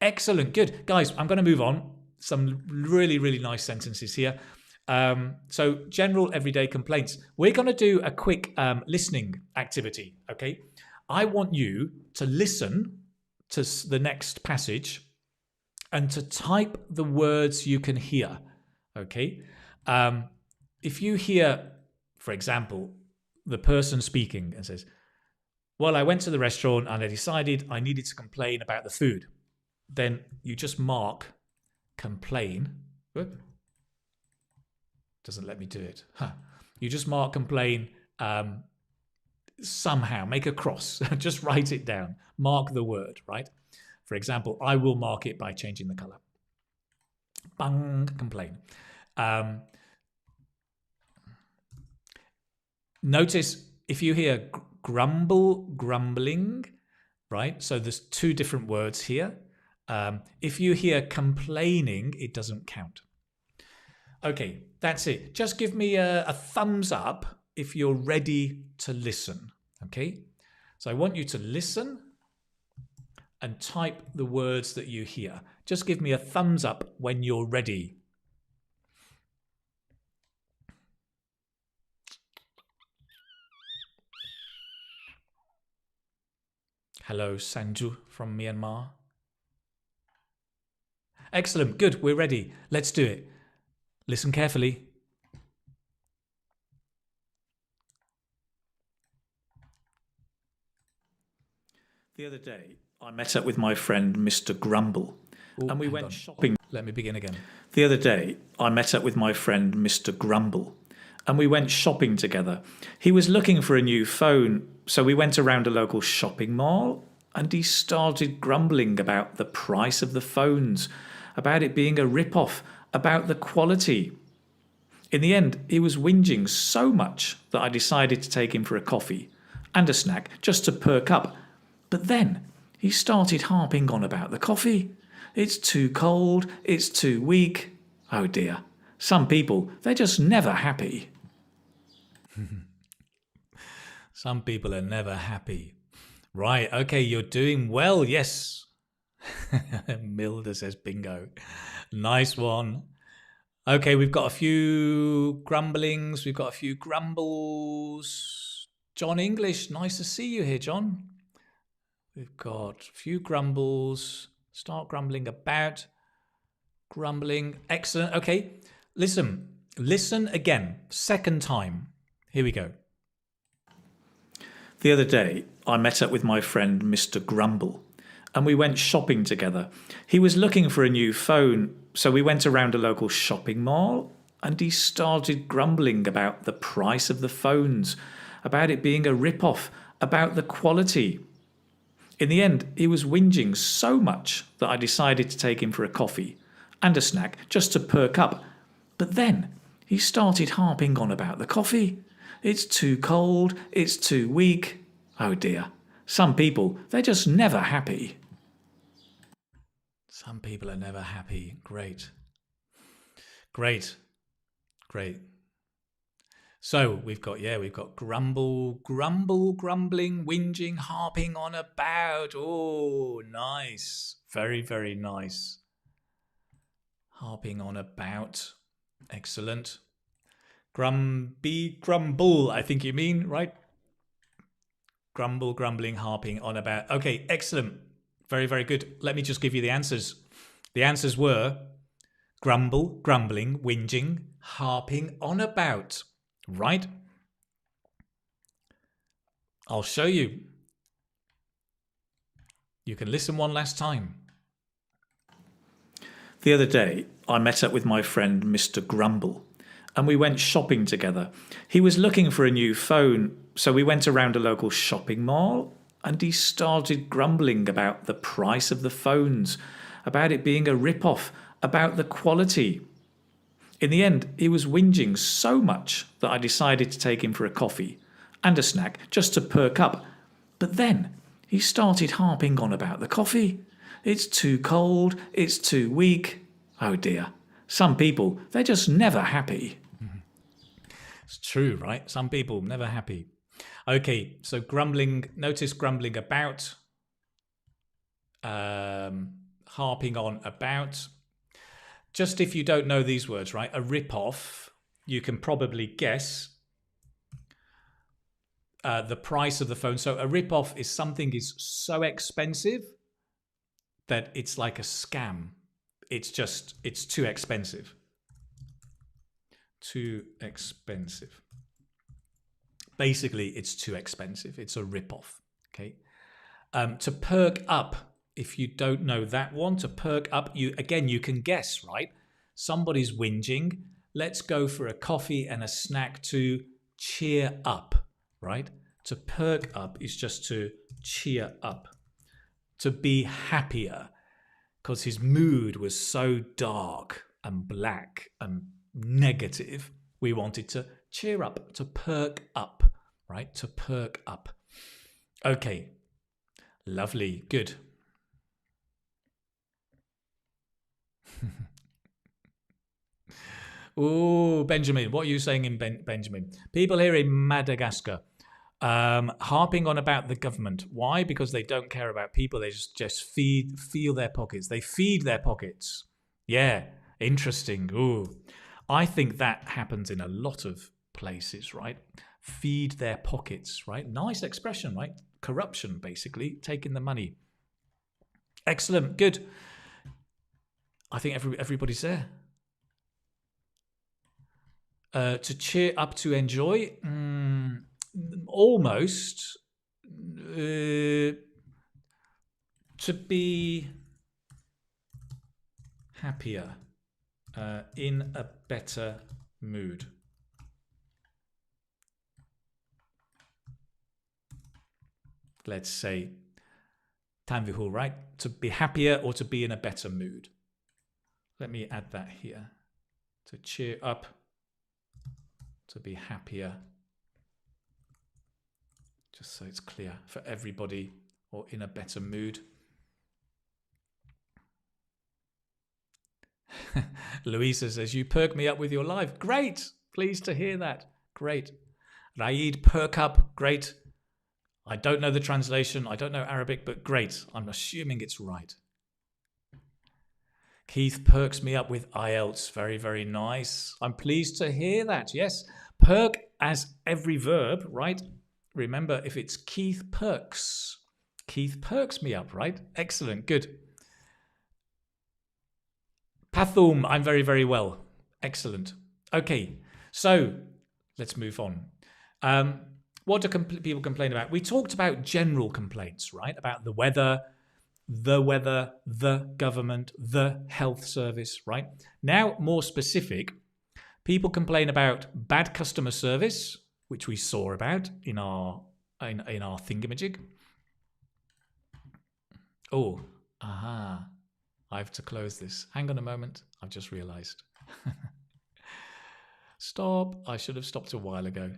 Excellent. Good. Guys, I'm going to move on. Some really, really nice sentences here. So general everyday complaints. We're going to do a quick listening activity. Okay. I want you to listen to the next passage and to type the words you can hear. Okay. If you hear, for example, the person speaking and says, well, I went to the restaurant and I decided I needed to complain about the food. Then you just mark complain. Whoop. Doesn't let me do it. Huh. You just mark complain somehow. Make a cross. Just write it down. Mark the word, right? For example, I will mark it by changing the color. Bang, complain. Notice if you hear grumble, grumbling, right? So there's two different words here. If you hear complaining, it doesn't count. Okay, that's it. Just give me a thumbs up if you're ready to listen. Okay, so I want you to listen and type the words that you hear. Just give me a thumbs up when you're ready. Hello, Sanju from Myanmar. Excellent, good, we're ready. Let's do it. Listen carefully. The other day, I met up with my friend Mr. Grumble, and we went shopping. Let me begin again. The other day, I met up with my friend Mr. Grumble, and we went shopping together. He was looking for a new phone, so we went around a local shopping mall, and he started grumbling about the price of the phones, about it being a rip-off, about the quality. In the end, he was whinging so much that I decided to take him for a coffee and a snack just to perk up. But then he started harping on about the coffee. It's too cold, it's too weak. Oh dear, some people, they're just never happy. Some people are never happy. Right, okay, you're doing well, yes. Milda says bingo. Nice one. Okay, we've got a few grumblings, we've got a few grumbles. John English, nice to see you here, John. We've got a few grumbles. Start grumbling about. Grumbling. Excellent. Okay, listen. Listen again. Second time. Here we go. The other day, I met up with my friend Mr. Grumble, and we went shopping together. He was looking for a new phone, so we went around a local shopping mall, and he started grumbling about the price of the phones, about it being a rip-off, about the quality. In the end, he was whinging so much that I decided to take him for a coffee and a snack just to perk up. But then he started harping on about the coffee. It's too cold, it's too weak. Oh dear, some people, they're just never happy. Some people are never happy. Great. Great. Great. So we've got grumble, grumbling, whinging, harping on about. Oh, nice. Very, very nice. Harping on about. Excellent. Grumble, I think you mean, right? Grumble, grumbling, harping on about. Okay, excellent. Very, very good. Let me just give you the answers. The answers were grumble, grumbling, whinging, harping on about. Right? I'll show you. You can listen one last time. The other day, I met up with my friend Mr. Grumble and we went shopping together. He was looking for a new phone, so we went around a local shopping mall and he started grumbling about the price of the phones, about it being a rip-off, about the quality. In the end, he was whinging so much that I decided to take him for a coffee and a snack just to perk up. But then he started harping on about the coffee. It's too cold, it's too weak. Oh dear. Some people, they're just never happy. It's true, right? Some people never happy. Okay, so grumbling, notice grumbling about, harping on about. Just if you don't know these words, right? A rip-off, you can probably guess the price of the phone. So a rip-off is something is so expensive that it's like a scam. It's too expensive. Too expensive. Basically, it's too expensive. It's a rip-off. Okay. To perk up, if you don't know that one, to perk up, you can guess, right? Somebody's whinging. Let's go for a coffee and a snack to cheer up, right? To perk up is just to cheer up. To be happier, because his mood was so dark and black and negative, we wanted to cheer up, to perk up, right? To perk up. Okay, lovely, good. Oh, Benjamin, what are you saying in Benjamin? People here in Madagascar harping on about the government. Why? Because they don't care about people. They just feel their pockets. They feed their pockets. Yeah, interesting. Ooh, I think that happens in a lot of places, right? Feed their pockets, right? Nice expression, right? Corruption, basically, taking the money. Excellent, good. I think everybody's there. To cheer up, to enjoy. Almost. To be happier, in a better mood. Let's say tanvihu, right? To be happier or to be in a better mood. Let me add that here. To cheer up, to be happier. Just so it's clear for everybody, or in a better mood. Louisa says, you perk me up with your live. Great. Pleased to hear that. Great. Raid, perk up. Great. I don't know the translation. I don't know Arabic, but great. I'm assuming it's right. Keith perks me up with IELTS. Very, very nice. I'm pleased to hear that. Yes. Perk as every verb, right? Remember, if it's Keith perks me up, right? Excellent. Good. Pathum, I'm very, very well. Excellent. Okay, so let's move on. What do people complain about? We talked about general complaints, right? About the weather, the government, the health service, right? Now, more specific, people complain about bad customer service, which we saw about in our thingamajig. Oh, aha. I have to close this. Hang on a moment. I've just realized. Stop. I should have stopped a while ago.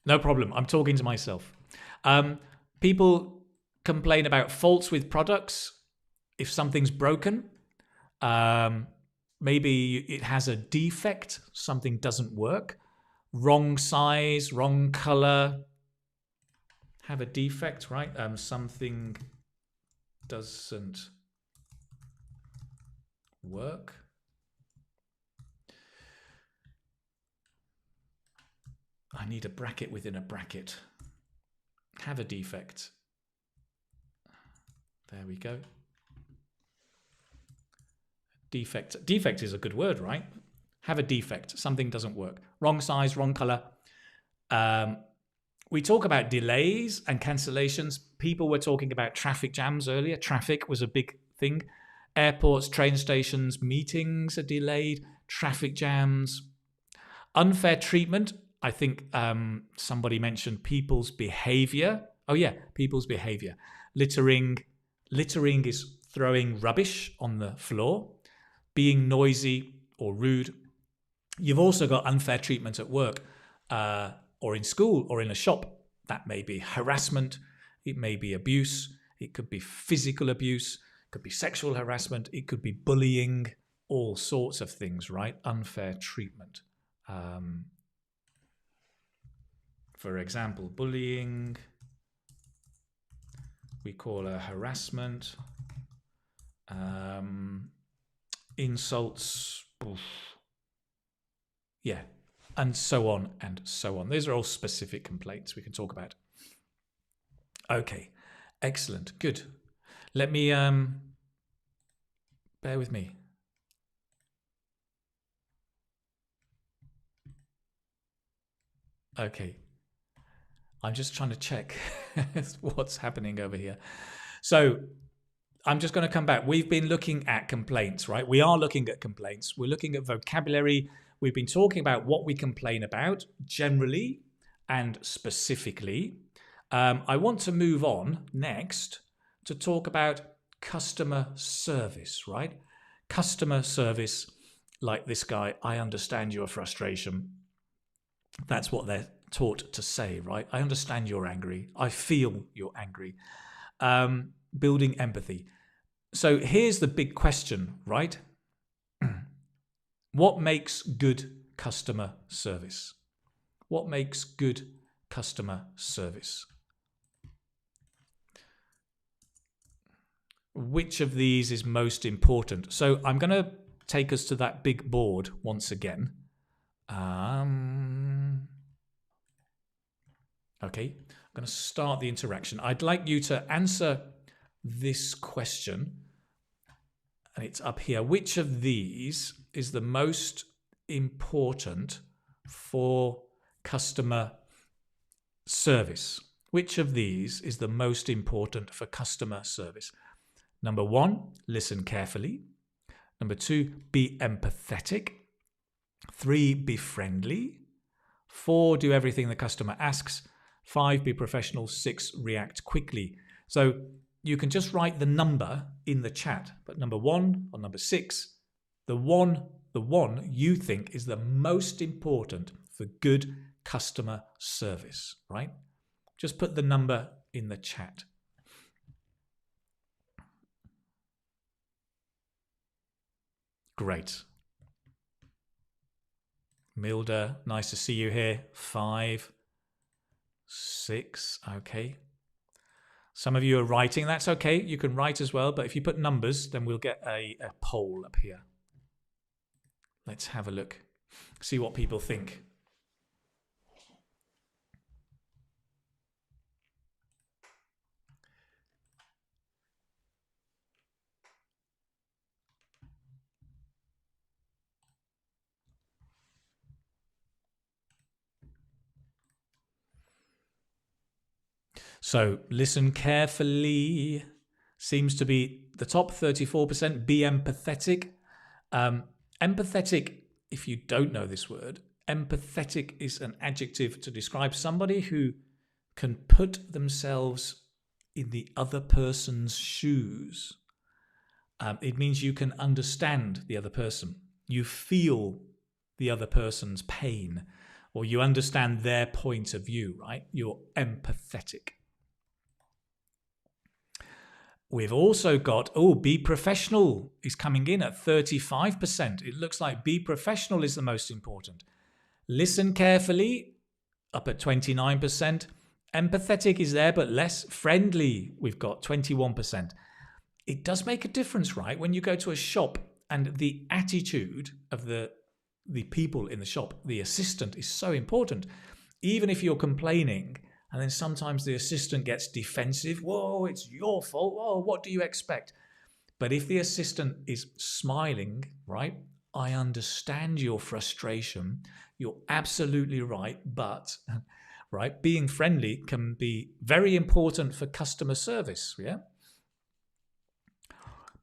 No problem. I'm talking to myself. People complain about faults with products. If something's broken, maybe it has a defect. Something doesn't work. Wrong size, wrong color. Have a defect, right? Something doesn't work. I need a bracket within a bracket. Have a defect. There we go. Defect. Defect is a good word, right? Have a defect. Something doesn't work. Wrong size, wrong color. We talk about delays and cancellations. People were talking about traffic jams earlier. Traffic was a big thing. Airports, train stations, meetings are delayed, traffic jams. Unfair treatment, I think somebody mentioned people's behavior. Oh yeah, people's behavior. Littering is throwing rubbish on the floor. Being noisy or rude. You've also got unfair treatment at work or in school or in a shop. That may be harassment. It may be abuse. It could be physical abuse. It could be sexual harassment. It could be bullying. All sorts of things, right? Unfair treatment. For example, bullying, we call a harassment. Insults, yeah, and so on and so on. These are all specific complaints we can talk about. Okay, excellent, good. Let me, bear with me. Okay, I'm just trying to check what's happening over here. So I'm just going to come back. We've been looking at complaints, right? We are looking at complaints. We're looking at vocabulary. We've been talking about what we complain about generally and specifically. I want to move on next to talk about customer service, right? Customer service, like this guy, I understand your frustration. That's what they're taught to say, right? I understand you're angry. I feel you're angry. Building empathy. So here's the big question, right? What makes good customer service? What makes good customer service? Which of these is most important? So I'm going to take us to that big board once again. Okay, I'm going to start the interaction. I'd like you to answer this question, and it's up here. Which of these is the most important for customer service? Which of these is the most important for customer service? Number 1, listen carefully. Number 2, be empathetic. 3, be friendly. 4, do everything the customer asks. 5, be professional. 6, react quickly. So you can just write the number in the chat, but number 1 or number 6, the one you think is the most important for good customer service, right? Just put the number in the chat. Great. Milda, nice to see you here. 5, 6, okay. Some of you are writing, that's okay. You can write as well, but if you put numbers, then we'll get a poll up here. Let's have a look, see what people think. So listen carefully seems to be the top 34%. Be empathetic. Empathetic, if you don't know this word, empathetic is an adjective to describe somebody who can put themselves in the other person's shoes. It means you can understand the other person. You feel the other person's pain, or you understand their point of view, right? You're empathetic. We've also got, be professional is coming in at 35%. It looks like be professional is the most important. Listen carefully, up at 29%. Empathetic is there, but less. Friendly, we've got 21%. It does make a difference, right? When you go to a shop and the attitude of the people in the shop, the assistant is so important. Even if you're complaining, and then sometimes the assistant gets defensive. Whoa, it's your fault. Whoa, what do you expect? But if the assistant is smiling, right? I understand your frustration. You're absolutely right. But, right, being friendly can be very important for customer service. Yeah.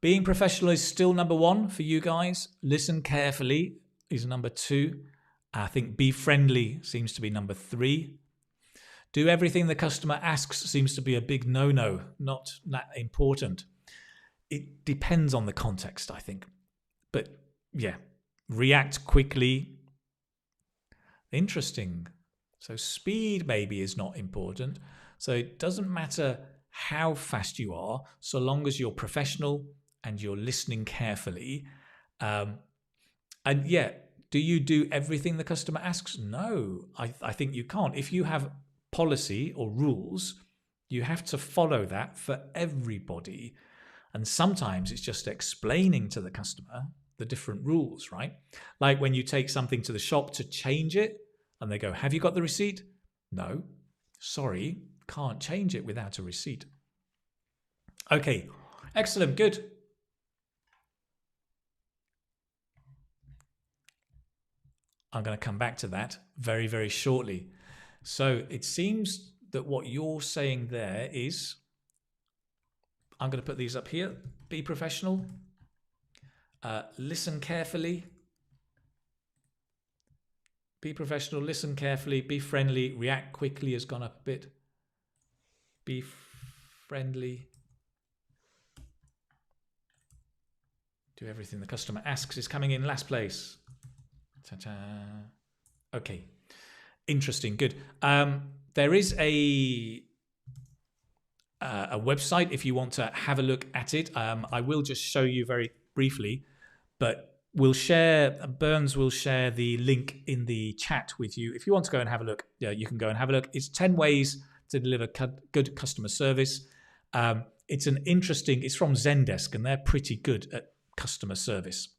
Being professional is still number one for you guys. Listen carefully is number two. I think be friendly seems to be number three. Do everything the customer asks seems to be a big no-no, not that important. It depends on the context, I think. But yeah, react quickly. Interesting. So speed maybe is not important. So it doesn't matter how fast you are, so long as you're professional and you're listening carefully. And yeah, do you do everything the customer asks? No, I think you can't. If you have policy or rules, you have to follow that for everybody. And sometimes it's just explaining to the customer the different rules, right? Like when you take something to the shop to change it and they go, have you got the receipt? No, sorry, can't change it without a receipt. Okay, excellent, good. I'm going to come back to that very, very shortly. So it seems that what you're saying there is, I'm going to put these up here. Be professional. Listen carefully. Be professional, listen carefully, be friendly, react quickly has gone up a bit. Be friendly. Do everything the customer asks is coming in last place. Ta-ta. Okay. Interesting, good. There is a website if you want to have a look at it. I will just show you very briefly, but Burns will share the link in the chat with you. If you want to go and have a look, yeah, you can go and have a look. It's 10 ways to deliver good customer service. It's from Zendesk, and they're pretty good at customer service.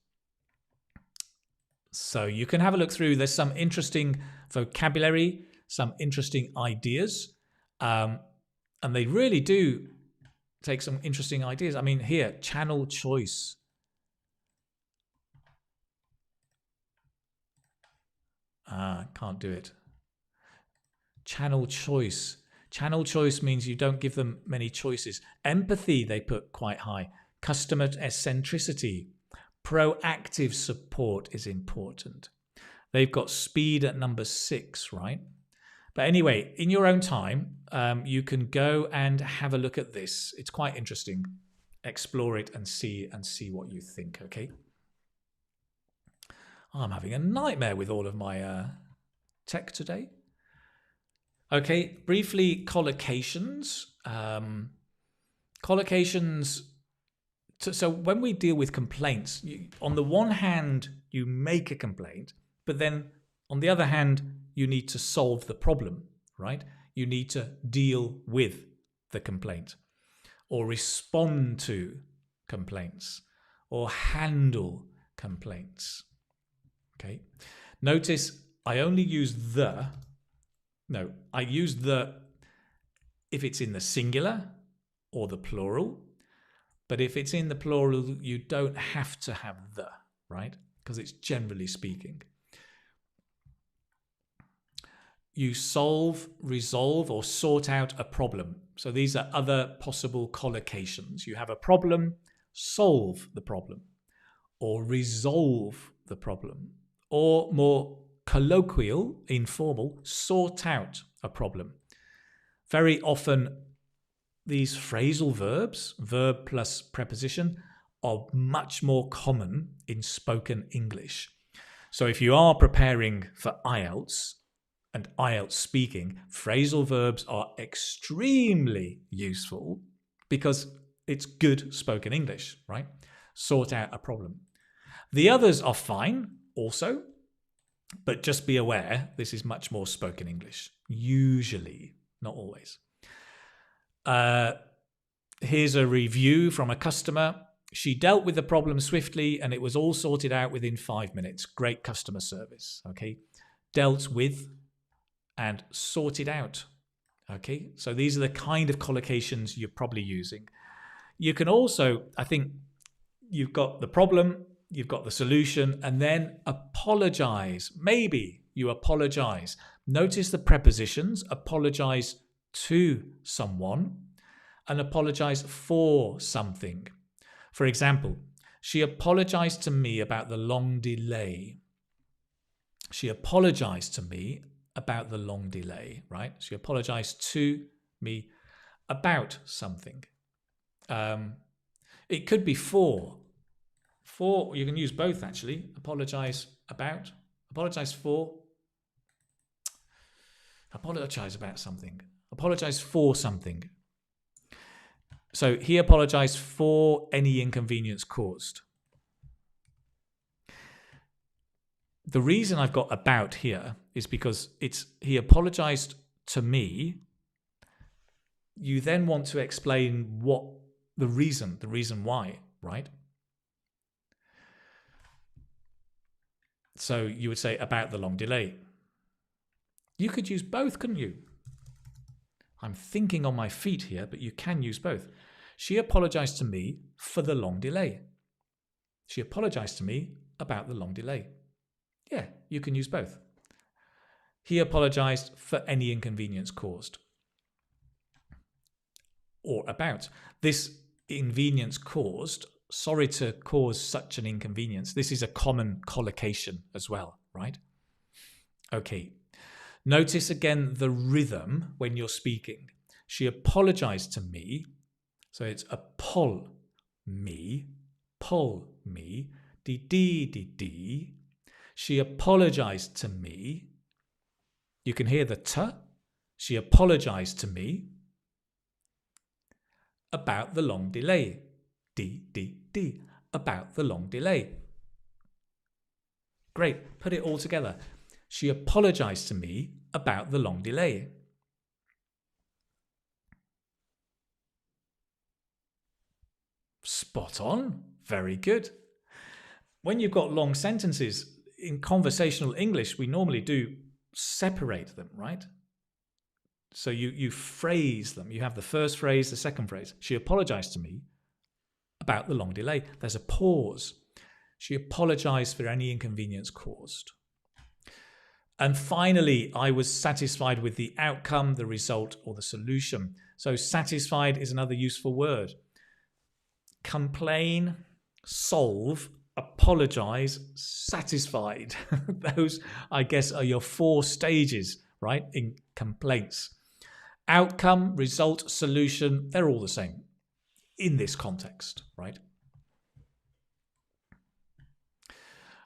So you can have a look through. There's some interesting vocabulary, some interesting ideas, and they really do take some interesting ideas. I mean, here, channel choice. Can't do it. Channel choice. Channel choice means you don't give them many choices. Empathy, they put quite high. Customer eccentricity. Proactive support is important. They've got speed at number 6, right? But anyway, in your own time, you can go and have a look at this. It's quite interesting. Explore it and see what you think, okay? I'm having a nightmare with all of my tech today. Okay, briefly, collocations. Collocations, so when we deal with complaints, on the one hand, you make a complaint, but then on the other hand, you need to solve the problem, right? You need to deal with the complaint or respond to complaints or handle complaints. Okay. Notice I only use I use the if it's in the singular or the plural, but if it's in the plural, you don't have to have the, right? Because it's generally speaking. You solve, resolve, or sort out a problem. So these are other possible collocations. You have a problem, solve the problem, or resolve the problem. Or more colloquial, informal, sort out a problem. Very often, these phrasal verbs, verb plus preposition, are much more common in spoken English. So if you are preparing for IELTS and IELTS speaking, phrasal verbs are extremely useful because it's good spoken English, right? Sort out a problem. The others are fine also, but just be aware, this is much more spoken English. Usually, not always. Here's a review from a customer. She dealt with the problem swiftly and it was all sorted out within 5 minutes. Great customer service, okay? Dealt with and sorted out, okay? So these are the kind of collocations you're probably using. You can also, I think, you've got the problem, you've got the solution, and then apologize. Maybe you apologize. Notice the prepositions, apologize to someone and apologize for something. For example, she apologized to me about the long delay. She apologized to me about the long delay, right? She apologized to me about something. It could be for. For, you can use both actually. Apologize about, apologize for, apologize about something, apologize for something. So he apologized for any inconvenience caused. The reason I've got about here is because he apologized to me. You then want to explain what the reason why, right? So you would say about the long delay. You could use both, couldn't you? I'm thinking on my feet here, but you can use both. She apologized to me for the long delay. She apologized to me about the long delay. Yeah, you can use both. He apologized for any inconvenience caused. Or about. This inconvenience caused, sorry to cause such an inconvenience. This is a common collocation as well, right? Okay. Notice again the rhythm when you're speaking. She apologized to me. So it's pull me, dee. She apologized to me. You can hear the t. She apologized to me about the long delay. D. About the long delay. Great. Put it all together. She apologized to me about the long delay. Spot on. Very good. When you've got long sentences, in conversational English, we normally do separate them, right? So you phrase them. You have the first phrase, the second phrase. She apologized to me about the long delay. There's a pause. She apologized for any inconvenience caused. And finally, I was satisfied with the outcome, the result, or the solution. So satisfied is another useful word. Complain, solve, apologize, satisfied. Those, I guess, are your 4 stages, right, in complaints. Outcome, result, solution, they're all the same in this context, right?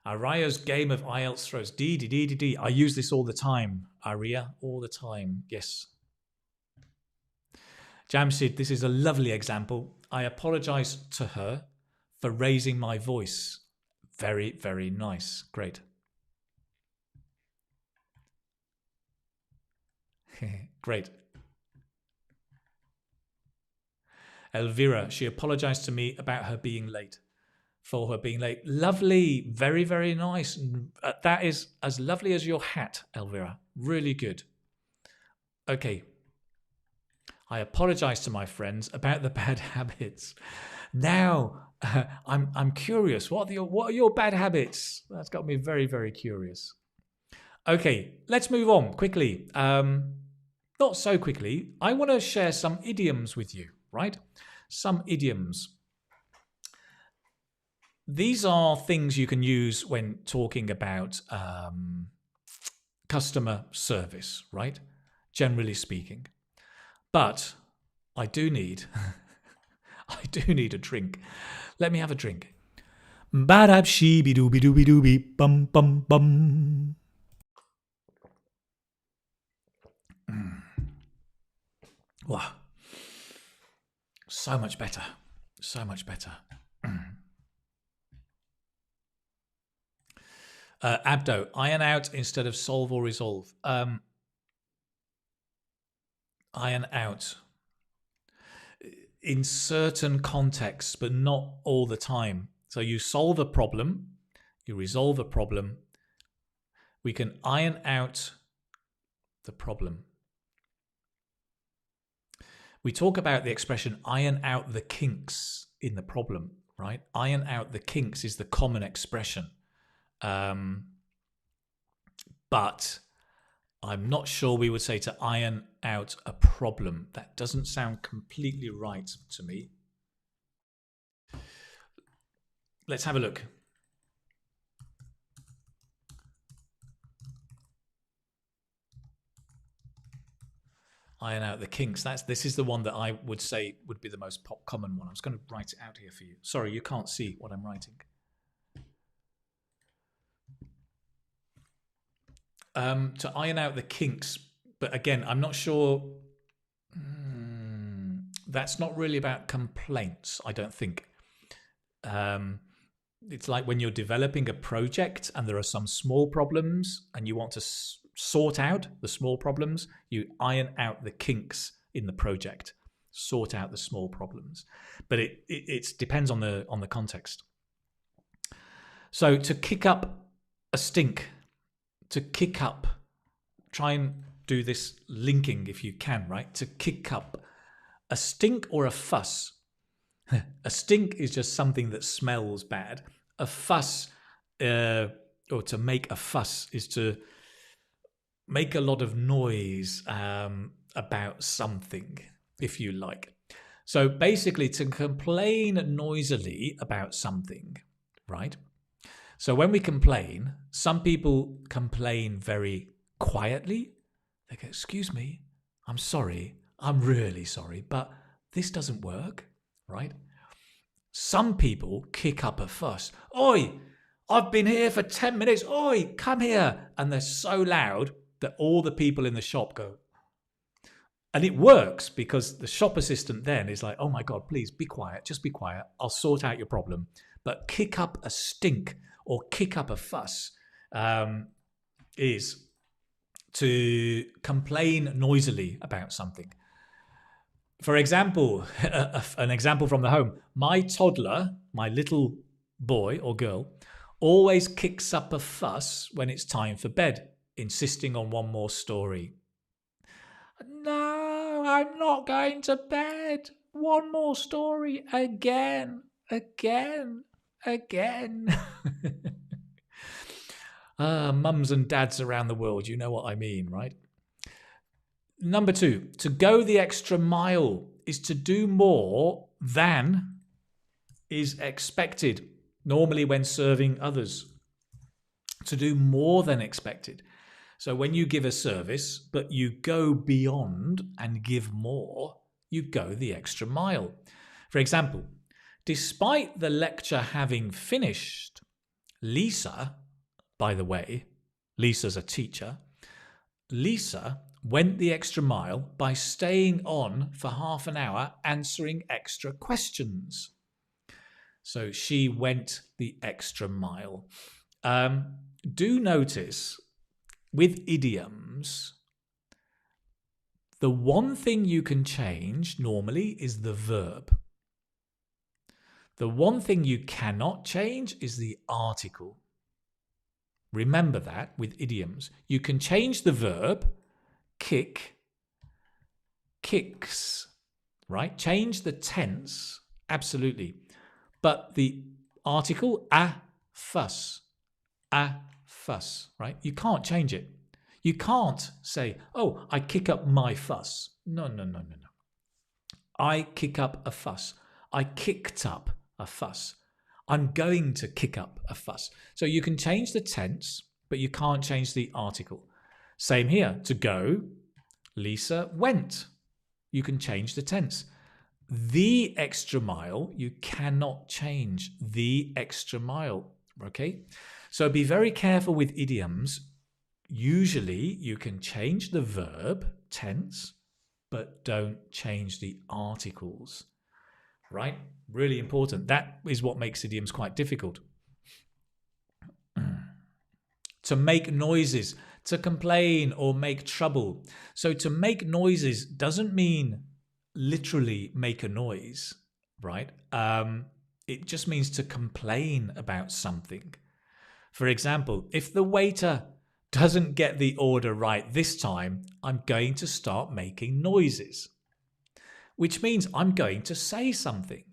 Aria's game of IELTS throws D. I use this all the time. Aria, all the time. Yes. Jamshid, this is a lovely example. I apologize to her for raising my voice. Very, very nice. Great. Great. Elvira, she apologized to me about her being late. For her being late. Lovely. Very, very nice. That is as lovely as your hat, Elvira. Really good. Okay. I apologize to my friends about the bad habits. Now, I'm curious. What are your bad habits? That's got me very, very curious. Okay, let's move on quickly. Not so quickly. I want to share some idioms with you, right? Some idioms. These are things you can use when talking about customer service, right? Generally speaking. But I do need a drink. Let me have a drink. Badab sheeby dooby dooby dooby bum bum bum. Wow. So much better. So much better. Abdo, iron out instead of solve or resolve. Iron out. In certain contexts, but not all the time. So you solve a problem, you resolve a problem. We can iron out the problem. We talk about the expression iron out the kinks in the problem, right? Iron out the kinks is the common expression. But I'm not sure we would say to iron out a problem. That doesn't sound completely right to me. let's have a look. Iron out the kinks. This is the one that I would say would be the most common one. I was going to write it out here for you. Sorry, you can't see what I'm writing. To iron out the kinks, but again, I'm not sure. That's not really about complaints, I don't think. It's like when you're developing a project and there are some small problems and you want to sort out the small problems, you iron out the kinks in the project, sort out the small problems. But it depends on the context. So to kick up a stink, to kick up, try and do this linking if you can, right? To kick up a stink or a fuss. A stink is just something that smells bad. A fuss, or to make a fuss, is to make a lot of noise about something, if you like. So basically, to complain noisily about something, right? So when we complain, some people complain very quietly. They go, excuse me, I'm sorry, I'm really sorry, but this doesn't work, right? Some people kick up a fuss. Oi, I've been here for 10 minutes. Oi, come here. And they're so loud that all the people in the shop go. And it works because the shop assistant then is like, oh my God, please be quiet. Just be quiet. I'll sort out your problem. But kick up a stink or kick up a fuss is to complain noisily about something. For example, an example from the home, my toddler, my little boy or girl, always kicks up a fuss when it's time for bed, insisting on one more story. No, I'm not going to bed. One more story again. Mums and dads around the world, you know what I mean, right? Number 2, to go the extra mile is to do more than is expected, normally when serving others. To do more than expected. So when you give a service, but you go beyond and give more, you go the extra mile. For example, despite the lecture having finished, Lisa, by the way, Lisa's a teacher, Lisa went the extra mile by staying on for half an hour answering extra questions. So she went the extra mile. Do notice with idioms, the one thing you can change normally is the verb. The one thing you cannot change is the article. Remember that with idioms. You can change the verb, kick, kicks, right? Change the tense, absolutely. But the article, a fuss, right? You can't change it. You can't say, oh, I kick up my fuss. No. I kick up a fuss. I kicked up a fuss. I'm going to kick up a fuss. So you can change the tense, but you can't change the article. Same here. To go, Lisa went. You can change the tense. The extra mile, you cannot change the extra mile. Okay? So be very careful with idioms. Usually you can change the verb, tense, but don't change the articles. Right? Really important. That is what makes idioms quite difficult. To make noises, to complain or make trouble. So to make noises doesn't mean literally make a noise, right? It just means to complain about something. For example, if the waiter doesn't get the order right this time, I'm going to start making noises, which means I'm going to say something.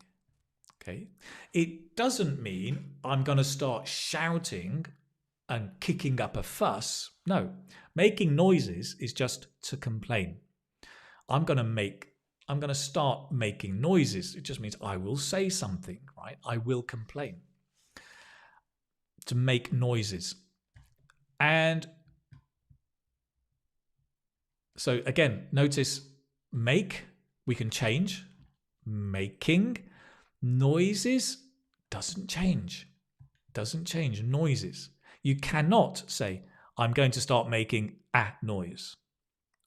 Okay? It doesn't mean I'm going to start shouting and kicking up a fuss. No, making noises is just to complain. I'm going to start making noises. It just means I will say something, right? I will complain. to make noises. And so again, notice make, we can change. Making. Noises doesn't change. Doesn't change. Noises. You cannot say, I'm going to start making a noise,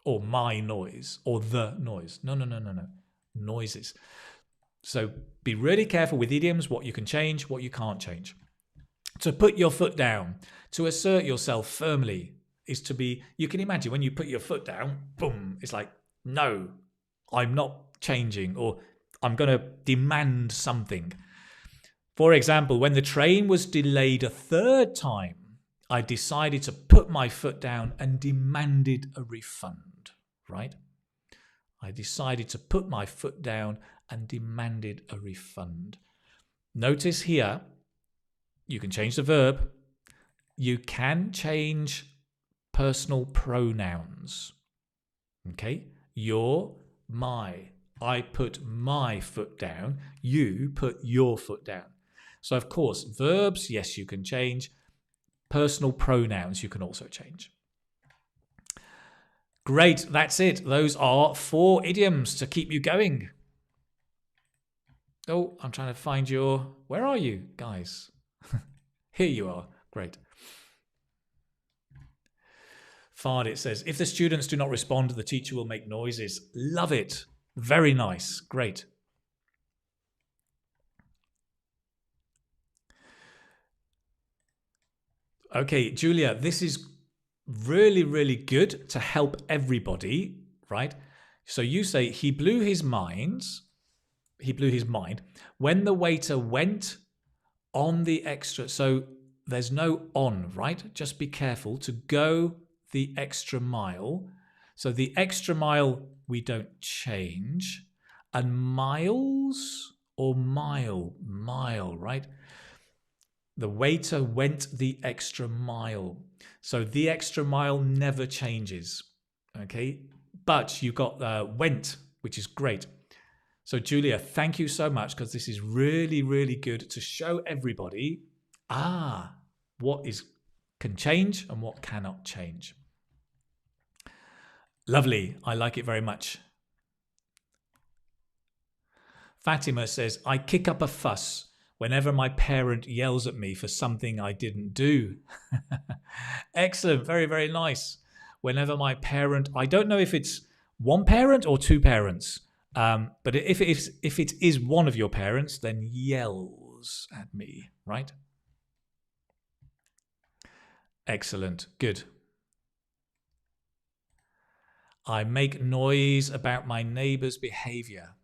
or my noise, or the noise. No. Noises. So be really careful with idioms, what you can change, what you can't change. To put your foot down, to assert yourself firmly, is to be, you can imagine when you put your foot down, boom, it's like, no, I'm not changing, or I'm going to demand something. For example, when the train was delayed a third time, I decided to put my foot down and demanded a refund, right? I decided to put my foot down and demanded a refund. Notice here, you can change the verb. You can change personal pronouns. Okay? Your, my. I put my foot down. You put your foot down. So, of course, verbs, yes, you can change. Personal pronouns, you can also change. Great, that's it. Those are 4 idioms to keep you going. Oh, I'm trying to find your... Where are you, guys? Here you are. Great. Fard, it says, if the students do not respond, the teacher will make noises. Love it. Very nice. Great. Okay, Julia, this is really, really good to help everybody, right? So you say, he blew his mind when the waiter went on the extra. So there's no on, right? Just be careful to go the extra mile. So the extra mile, we don't change. And miles or mile, right? The waiter went the extra mile. So the extra mile never changes, okay? But you got went, which is great. So Julia, thank you so much, because this is really, really good to show everybody, what can change and what cannot change. Lovely. I like it very much. Fatima says, I kick up a fuss whenever my parent yells at me for something I didn't do. Excellent. Very, very nice. Whenever my parent, I don't know if it's one parent or 2 parents, but if it is one of your parents, then yells at me, right? Excellent. Good. I make noise about my neighbor's behavior.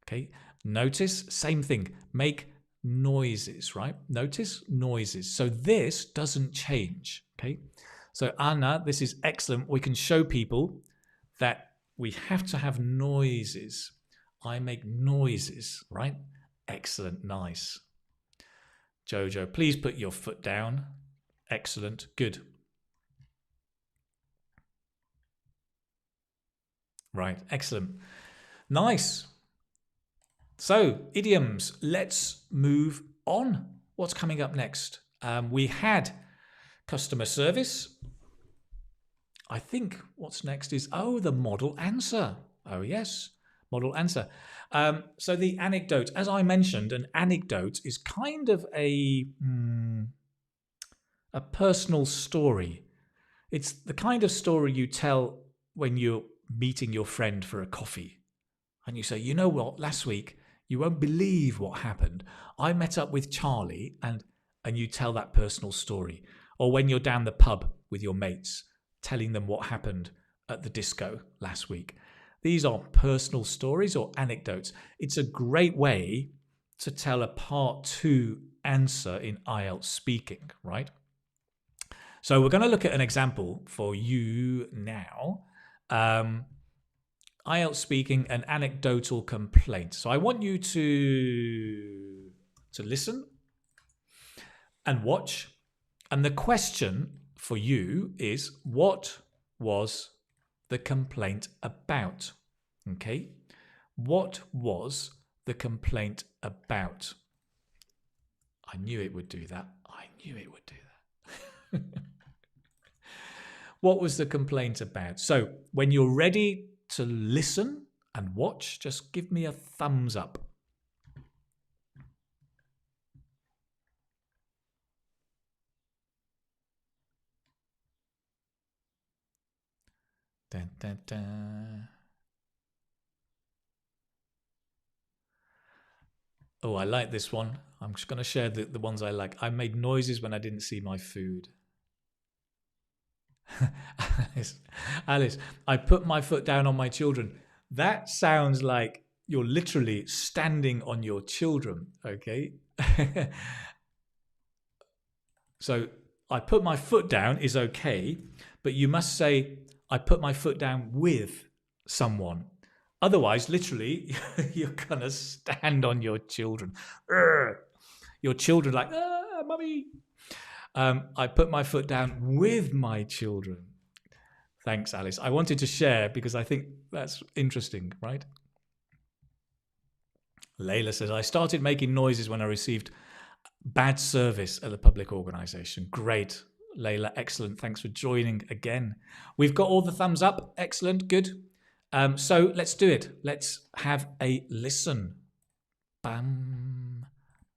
Okay. Notice, same thing. Make noises, right? Notice noises. So this doesn't change. Okay. So Anna, this is excellent. We can show people that we have to have noises. I make noises, right? Excellent. Nice. Jojo, please put your foot down. Excellent. Good. Right. Excellent. Nice. So, idioms. Let's move on. What's coming up next? We had customer service. I think what's next is, the model answer. Oh, yes, model answer. So the anecdote, as I mentioned, an anecdote is kind of a personal story. It's the kind of story you tell when you're meeting your friend for a coffee. And you say, you know what, last week, you won't believe what happened. I met up with Charlie, and you tell that personal story. Or when you're down the pub with your mates, telling them what happened at the disco last week. These are personal stories or anecdotes. It's a great way to tell a part 2 answer in IELTS speaking, right? So we're going to look at an example for you now. IELTS speaking, an anecdotal complaint. So I want you to listen and watch. And the question for you is, what was the complaint about? Okay. What was the complaint about? I knew it would do that. I knew it would do that. What was the complaint about? So when you're ready to listen and watch, just give me a thumbs up. Dun, dun, dun. Oh, I like this one. I'm just going to share the ones I like. I made noises when I didn't see my food. Alice, I put my foot down on my children. That sounds like you're literally standing on your children, okay? So I put my foot down is okay, but you must say, I put my foot down with someone. Otherwise, literally, you're going to stand on your children. Urgh. Your children like, mummy. I put my foot down with my children. Thanks, Alice. I wanted to share because I think that's interesting, right? Layla says, I started making noises when I received bad service at the public organisation. Great, Layla. Excellent. Thanks for joining again. We've got all the thumbs up. Excellent. Good. So let's do it. Let's have a listen. Bam,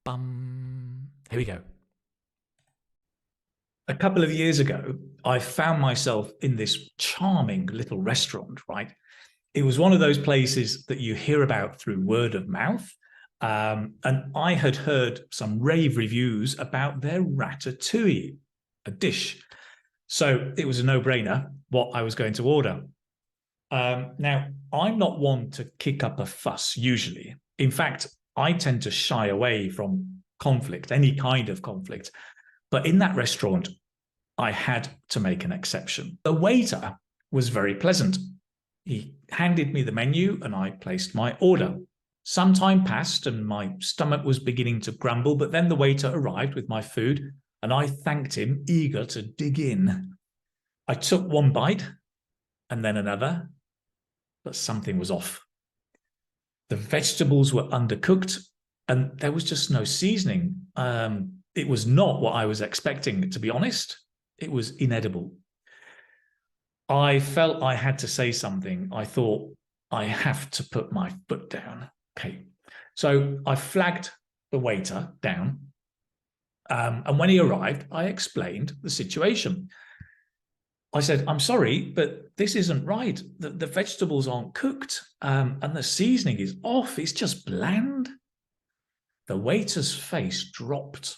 bam. Here we go. A couple of years ago, I found myself in this charming little restaurant, right? It was one of those places that you hear about through word of mouth. And I had heard some rave reviews about their ratatouille, a dish. So it was a no-brainer what I was going to order. Now, I'm not one to kick up a fuss usually. In fact, I tend to shy away from conflict, any kind of conflict. But in that restaurant, I had to make an exception. The waiter was very pleasant. He handed me the menu and I placed my order. Some time passed and my stomach was beginning to grumble, but then the waiter arrived with my food and I thanked him, eager to dig in. I took one bite and then another, but something was off. The vegetables were undercooked and there was just no seasoning. It was not what I was expecting, to be honest. It was inedible. I felt I had to say something. I thought, I have to put my foot down. Okay. So I flagged the waiter down. And when he arrived, I explained the situation. I said, I'm sorry, but this isn't right. The vegetables aren't cooked and the seasoning is off. It's just bland. The waiter's face dropped.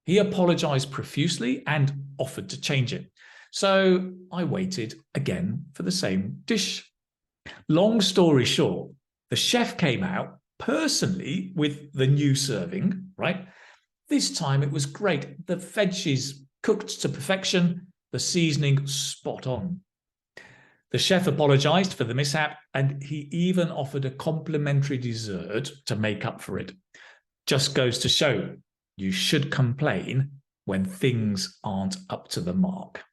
He apologized profusely and offered to change it. So I waited again for the same dish. Long story short, the chef came out personally with the new serving, right? This time it was great. The veggies cooked to perfection, the seasoning spot on. The chef apologized for the mishap and he even offered a complimentary dessert to make up for it. Just goes to show you should complain when things aren't up to the mark.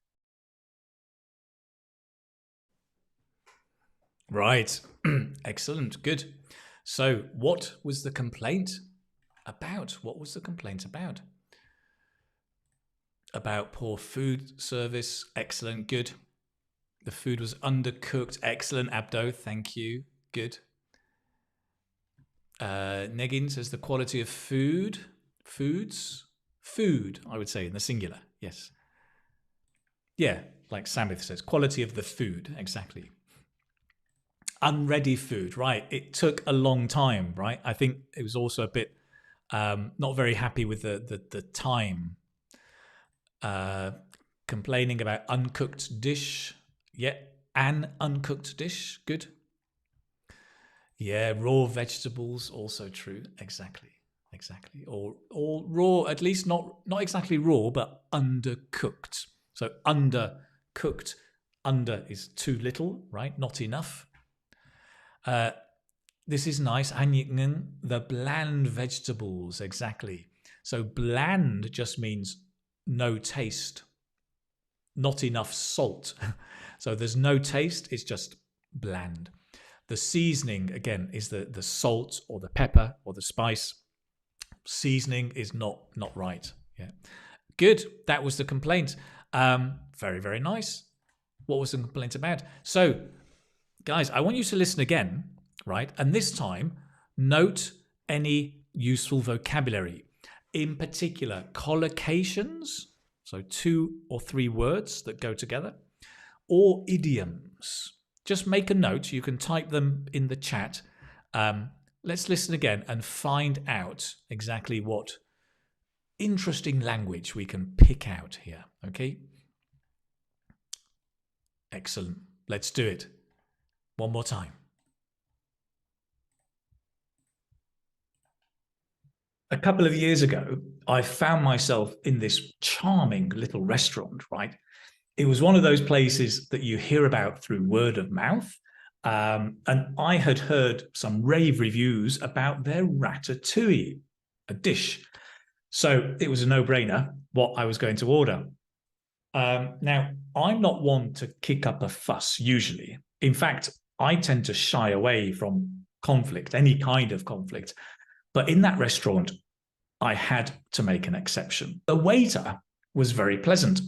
Right. Excellent. Good. So what was the complaint about? What was the complaint about? About poor food service. Excellent. Good. The food was undercooked. Excellent, Abdo. Thank you. Good. Negin says the quality of food. Food, I would say, in the singular. Yes. Yeah, like Samith says, quality of the food. Exactly. Unready food, right? It took a long time, right? I think it was also a bit not very happy with the time. Complaining about uncooked dish. Yeah, an uncooked dish. Good. Yeah, raw vegetables, also true. Exactly. Or raw, at least not exactly raw, but undercooked. So undercooked. Under is too little, right? Not enough. This is nice. The bland vegetables, exactly. So bland just means no taste, not enough salt. So there's no taste, it's just bland. The seasoning, again, is the salt or the pepper or the spice. Seasoning is not right. Yeah. Good. That was the complaint. Very, very nice. What was the complaint about? So, guys, I want you to listen again, right? And this time, note any useful vocabulary. In particular, collocations, so 2 or 3 words that go together, or idioms. Just make a note. You can type them in the chat. Let's listen again and find out exactly what interesting language we can pick out here. Okay? Excellent. Let's do it. One more time. A couple of years ago, I found myself in this charming little restaurant, right? It was one of those places that you hear about through word of mouth. And I had heard some rave reviews about their ratatouille, a dish. So it was a no-brainer what I was going to order. Now, I'm not one to kick up a fuss usually. In fact, I tend to shy away from conflict, any kind of conflict. But in that restaurant, I had to make an exception. The waiter was very pleasant.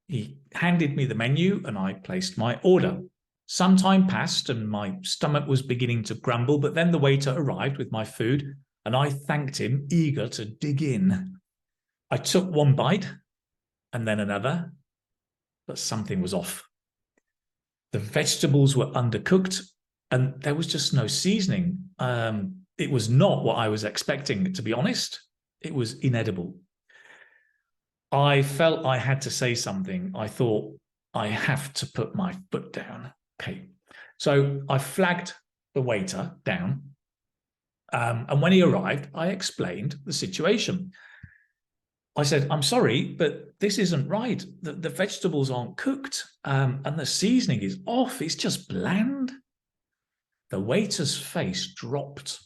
He handed me the menu and I placed my order. Some time passed and my stomach was beginning to grumble, but then the waiter arrived with my food and I thanked him, eager to dig in. I took one bite and then another, but something was off. The vegetables were undercooked and there was just no seasoning. It was not what I was expecting, to be honest. It was inedible. I felt I had to say something. I thought, I have to put my foot down. Okay. So I flagged the waiter down. And when he arrived, I explained the situation. I said, I'm sorry, but this isn't right. The vegetables aren't cooked and the seasoning is off. It's just bland. The waiter's face dropped.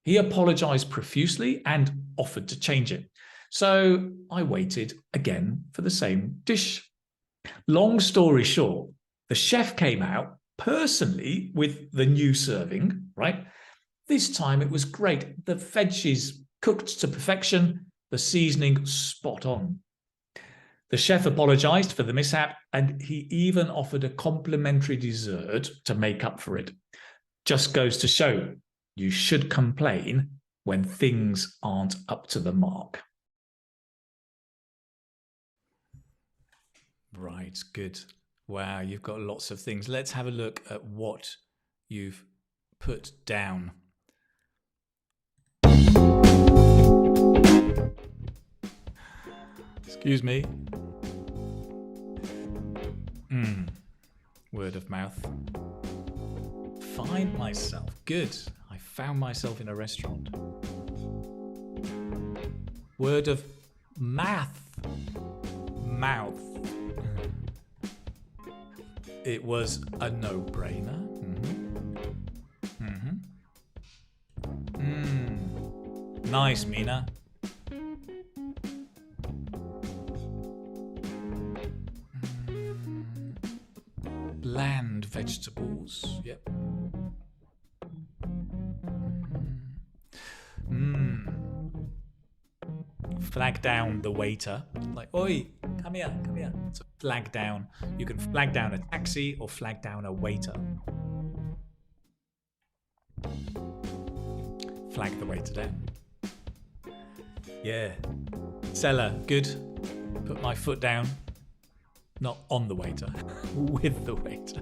He apologized profusely and offered to change it. So I waited again for the same dish. Long story short, the chef came out personally with the new serving, right? This time it was great. The veggies cooked to perfection, the seasoning spot on. The chef apologized for the mishap and he even offered a complimentary dessert to make up for it. Just goes to show you should complain when things aren't up to the mark. Right, good. Wow, you've got lots of things. Let's have a look at what you've put down. Excuse me. Word of mouth. Find myself. Good. I found myself in a restaurant. Word of math. Mouth. It was a no-brainer. Nice, Mina. Bland vegetables. Yep. Flag down the waiter. Like, oi, come here, come here. So flag down. You can flag down a taxi or flag down a waiter. Flag the waiter down. Yeah. Seller, good. Put my foot down. Not on the waiter, with the waiter.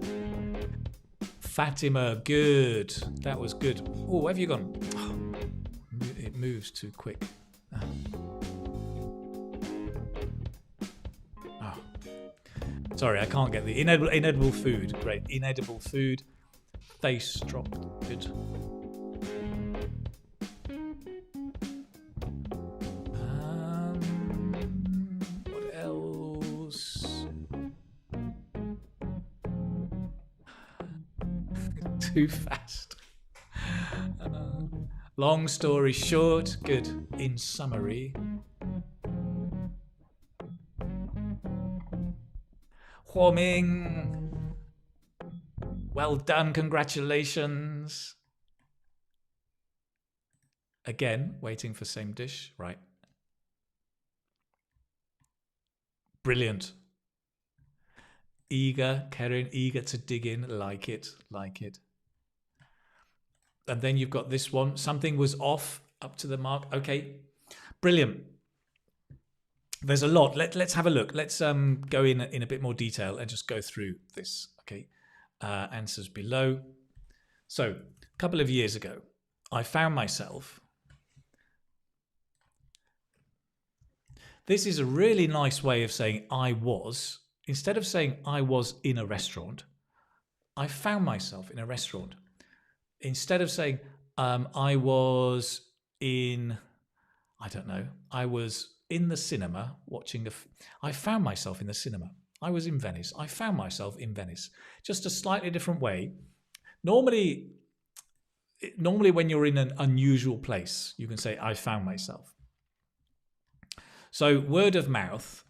Fatima, good. That was good. Oh, where have you gone? Oh, it moves too quick. Oh. Sorry, I can't get the inedible food. Great, inedible food. Face dropped. Good. What else? Too fast. Long story short, good. In summary, Huoming. Well done, congratulations. Again, waiting for same dish, right? Brilliant. Eager, Karen, eager to dig in, like it, like it. And then you've got this one. Something was off, up to the mark. Okay, brilliant. There's a lot. Let's have a look. Let's go in a bit more detail and just go through this. Okay, answers below. So a couple of years ago, I found myself. This is a really nice way of saying I was. Instead of saying I was in a restaurant, I found myself in a restaurant. Instead of saying I was in, I don't know, I was in the cinema watching I found myself in the cinema. I was in Venice. I found myself in Venice. Just a slightly different way. Normally when you're in an unusual place, you can say I found myself. So word of mouth.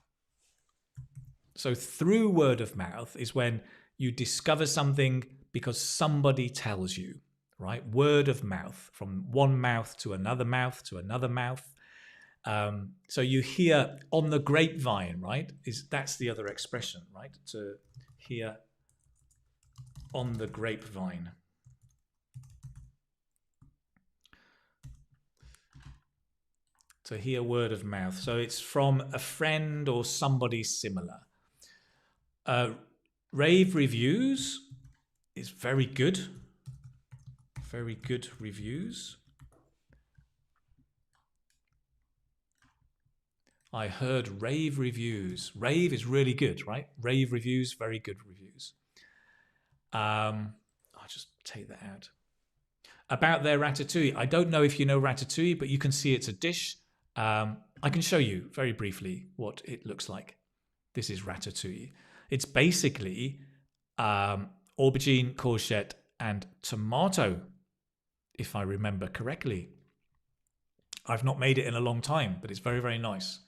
So through word of mouth is when you discover something because somebody tells you, right? Word of mouth, from one mouth to another mouth to another mouth. So you hear on the grapevine, right? That's the other expression, right? To hear on the grapevine. To hear word of mouth. So it's from a friend or somebody similar. Rave reviews is very good. Very good reviews. I heard rave reviews. Rave is really good, right? Rave reviews, very good reviews. I'll just take that out. About their ratatouille. I don't know if you know ratatouille, but you can see it's a dish. I can show you very briefly what it looks like. This is ratatouille. It's basically aubergine, courgette, and tomato, if I remember correctly. I've not made it in a long time, but it's very, very nice.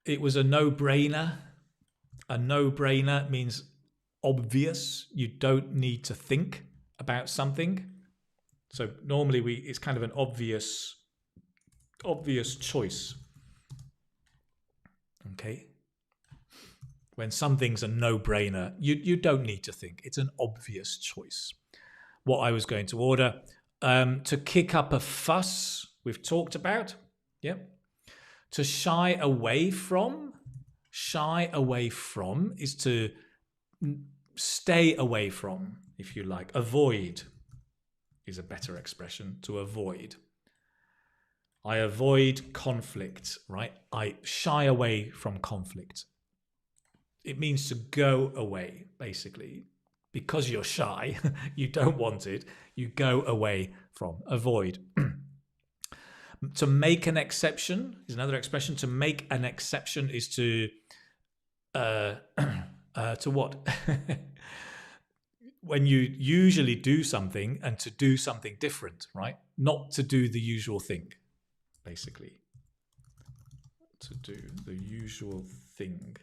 It was a no-brainer. A no-brainer means obvious. You don't need to think about something. So normally it's kind of an obvious choice. Okay. When something's a no-brainer, you don't need to think. It's an obvious choice. What I was going to order. To kick up a fuss, we've talked about. Yep. To shy away from. Shy away from is to stay away from, if you like. Avoid is a better expression. To avoid. I avoid conflict, right? I shy away from conflict. It means to go away, basically. Because you're shy, you don't want it, you go away from. Avoid. To make an exception is another expression. To make an exception is to what? When you usually do something and to do something different, right? Not to do the usual thing, basically. To do the usual thing.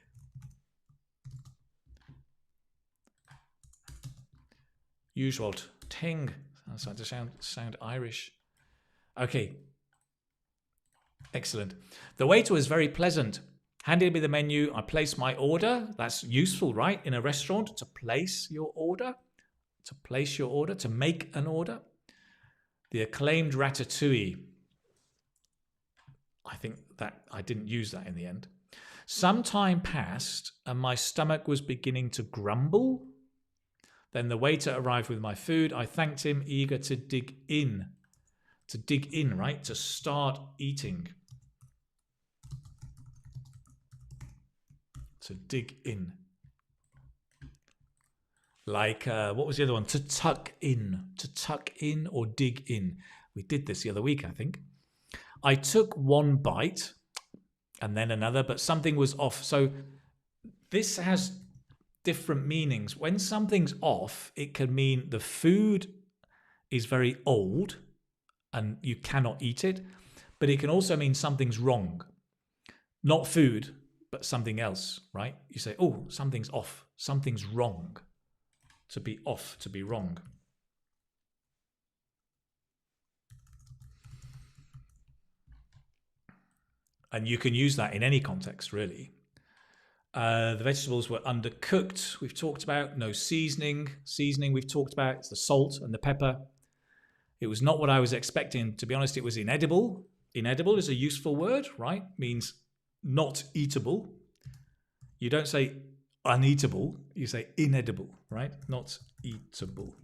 Usual ting. Sounds to sound Irish. Okay. Excellent. The waiter was very pleasant. Handed me the menu. I placed my order. That's useful, right? In a restaurant, to place your order. To place your order. To make an order. The acclaimed ratatouille. I think that I didn't use that in the end. Some time passed and my stomach was beginning to grumble. Then the waiter arrived with my food. I thanked him, eager to dig in. To dig in, right? To start eating. To dig in. Like, what was the other one? To tuck in. To tuck in or dig in. We did this the other week, I think. I took one bite and then another, but something was off. So this has different meanings. When something's off, it can mean the food is very old and you cannot eat it, but it can also mean something's wrong. Not food, but something else, right? You say, oh, something's off, something's wrong. To be off, to be wrong. And you can use that in any context, really. The vegetables were undercooked. We've talked about no seasoning. Seasoning we've talked about. It's the salt and the pepper. It was not what I was expecting. To be honest, it was inedible. Inedible is a useful word, right? Means not eatable. You don't say uneatable. You say inedible, right? Not eatable.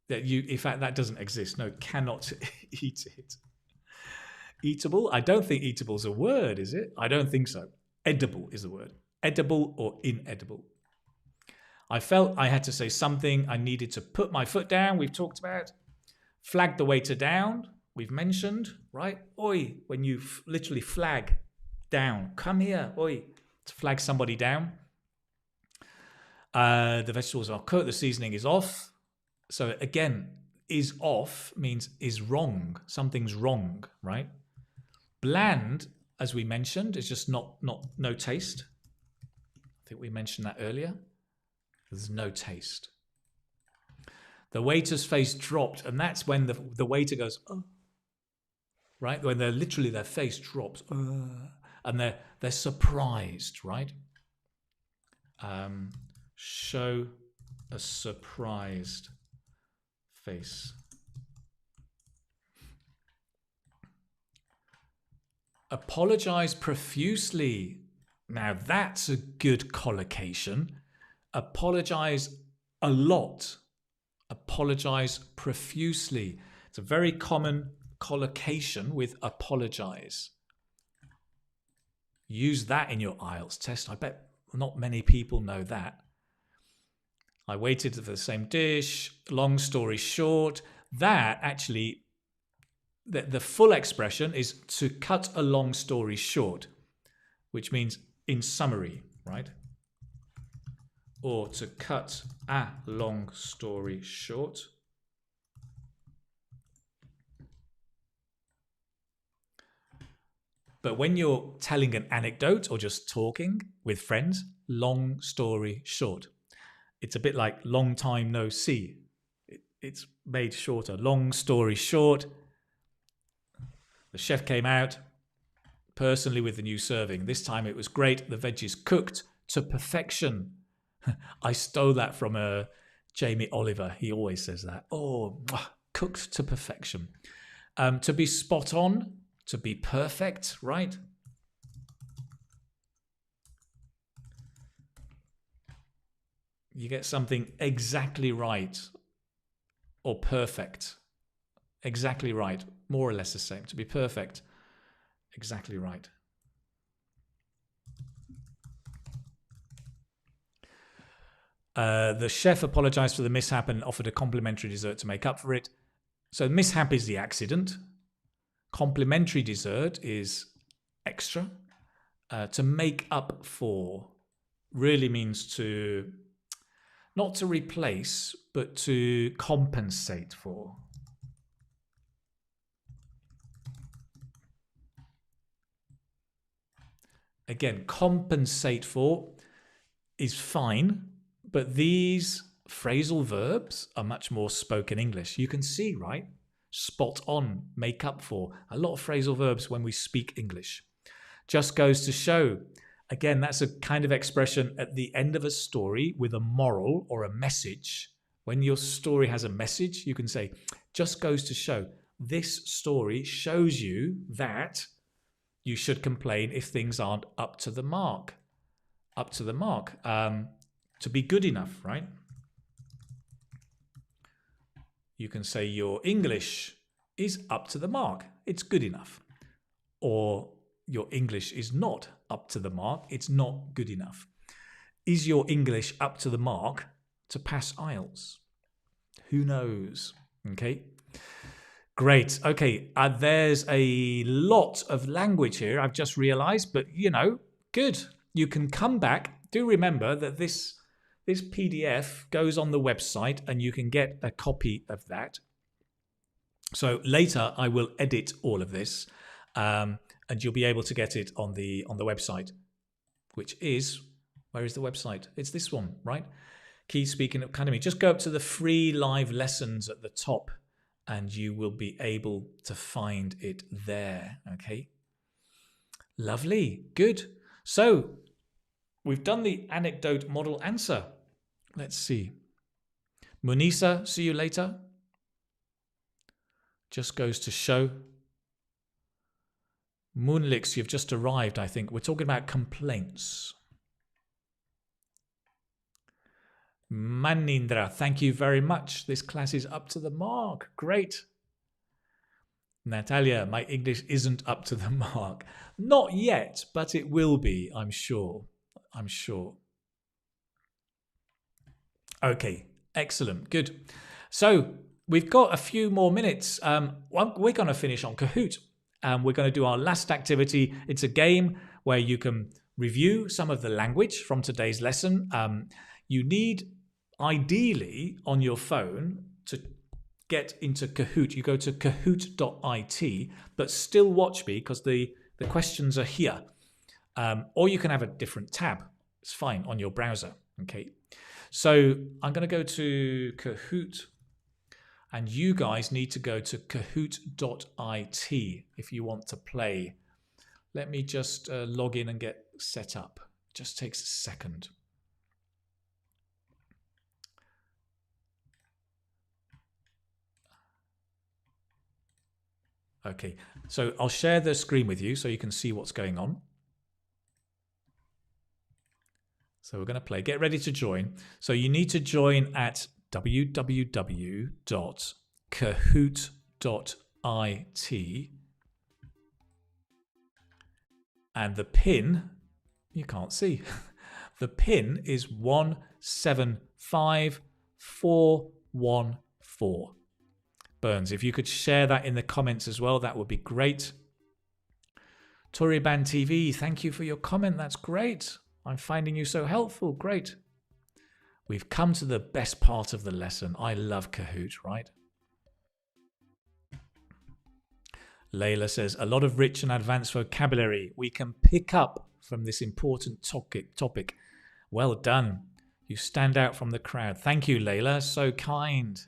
In fact, that doesn't exist. No, cannot eat it. Eatable? I don't think eatable is a word, is it? I don't think so. Edible is the word. Edible or inedible. I felt I had to say something. I needed to put my foot down. We've talked about. Flag the waiter down. We've mentioned, right? Oi, when you literally flag down. Come here, oi. To flag somebody down. The vegetables are cooked. The seasoning is off. So again, is off means is wrong. Something's wrong, right? Bland, as we mentioned, is just no taste. I think we mentioned that earlier. There's no taste. The waiter's face dropped, and that's when the waiter goes, oh. Right? When their face drops, and they're surprised, right? Show a surprised face. Apologize profusely. Now that's a good collocation. Apologize a lot. Apologize profusely. It's a very common collocation with apologize. Use that in your IELTS test. I bet not many people know that. I waited for the same dish. Long story short, that actually, the full expression is to cut a long story short, which means in summary, right? Or to cut a long story short. But when you're telling an anecdote or just talking with friends, long story short. It's a bit like long time no see. It's made shorter. Long story short. The chef came out personally with the new serving. This time it was great. The veggies cooked to perfection. I stole that from Jamie Oliver. He always says that. Oh, cooked to perfection. To be spot on, to be perfect, right? You get something exactly right or perfect. Exactly right. More or less the same. To be perfect. Exactly right. The chef apologized for the mishap and offered a complimentary dessert to make up for it. So mishap is the accident. Complimentary dessert is extra. To make up for really means to, not to replace, but to compensate for. Again, compensate for is fine, but these phrasal verbs are much more spoken English. You can see, right? Spot on, make up for. A lot of phrasal verbs when we speak English. Just goes to show. Again, that's a kind of expression at the end of a story with a moral or a message. When your story has a message, you can say, just goes to show. This story shows you that you should complain if things aren't up to the mark. Up to the mark. To be good enough, right? You can say your English is up to the mark. It's good enough. Or your English is not up to the mark. It's not good enough. Is your English up to the mark to pass IELTS? Who knows? Okay. Great. Okay. There's a lot of language here, I've just realized, but good. You can come back. Do remember that this PDF goes on the website and you can get a copy of that. So later I will edit all of this and you'll be able to get it on the website, which is, where is the website? It's this one, right? Key Speaking Academy. Just go up to the free live lessons at the top and you will be able to find it there, okay? Lovely. Good. So we've done the anecdote model answer. Let's see. Munisa, see you later. Just goes to show. Moonlix, you've just arrived, I think. We're talking about complaints. Manindra, thank you very much. This class is up to the mark. Great. Natalia, my English isn't up to the mark. Not yet, but it will be, I'm sure. I'm sure. Okay, excellent. Good. So we've got a few more minutes. We're going to finish on Kahoot. We're going to do our last activity. It's a game where you can review some of the language from today's lesson. You need, ideally, on your phone to get into Kahoot. You go to kahoot.it, but still watch me because the questions are here. Or you can have a different tab. It's fine on your browser. Okay. So I'm going to go to Kahoot. And you guys need to go to kahoot.it if you want to play. Let me just log in and get set up. It just takes a second. Okay, so I'll share the screen with you so you can see what's going on. So we're going to play. Get ready to join. So you need to join at www.kahoot.it, and the pin, you can't see, the pin is 175414. Burns, if you could share that in the comments as well, that would be great. Toriban TV, thank you for your comment. That's great. I'm finding you so helpful. Great. We've come to the best part of the lesson. I love Kahoot, right? Layla says, a lot of rich and advanced vocabulary we can pick up from this important topic. Well done. You stand out from the crowd. Thank you, Layla. So kind.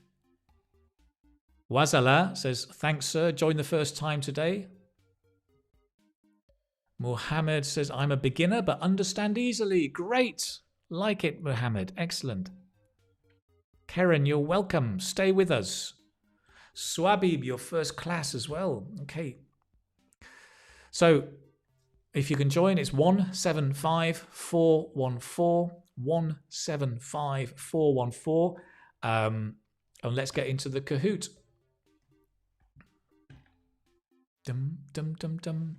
Wazala says, thanks, sir. Joined the first time today. Mohammed says, I'm a beginner but understand easily. Great. Like it, Mohammed. Excellent. Karen, you're welcome. Stay with us. Swabib, your first class as well. Okay. So, if you can join, it's 175414. 175414. And let's get into the Kahoot. Dum, dum, dum, dum.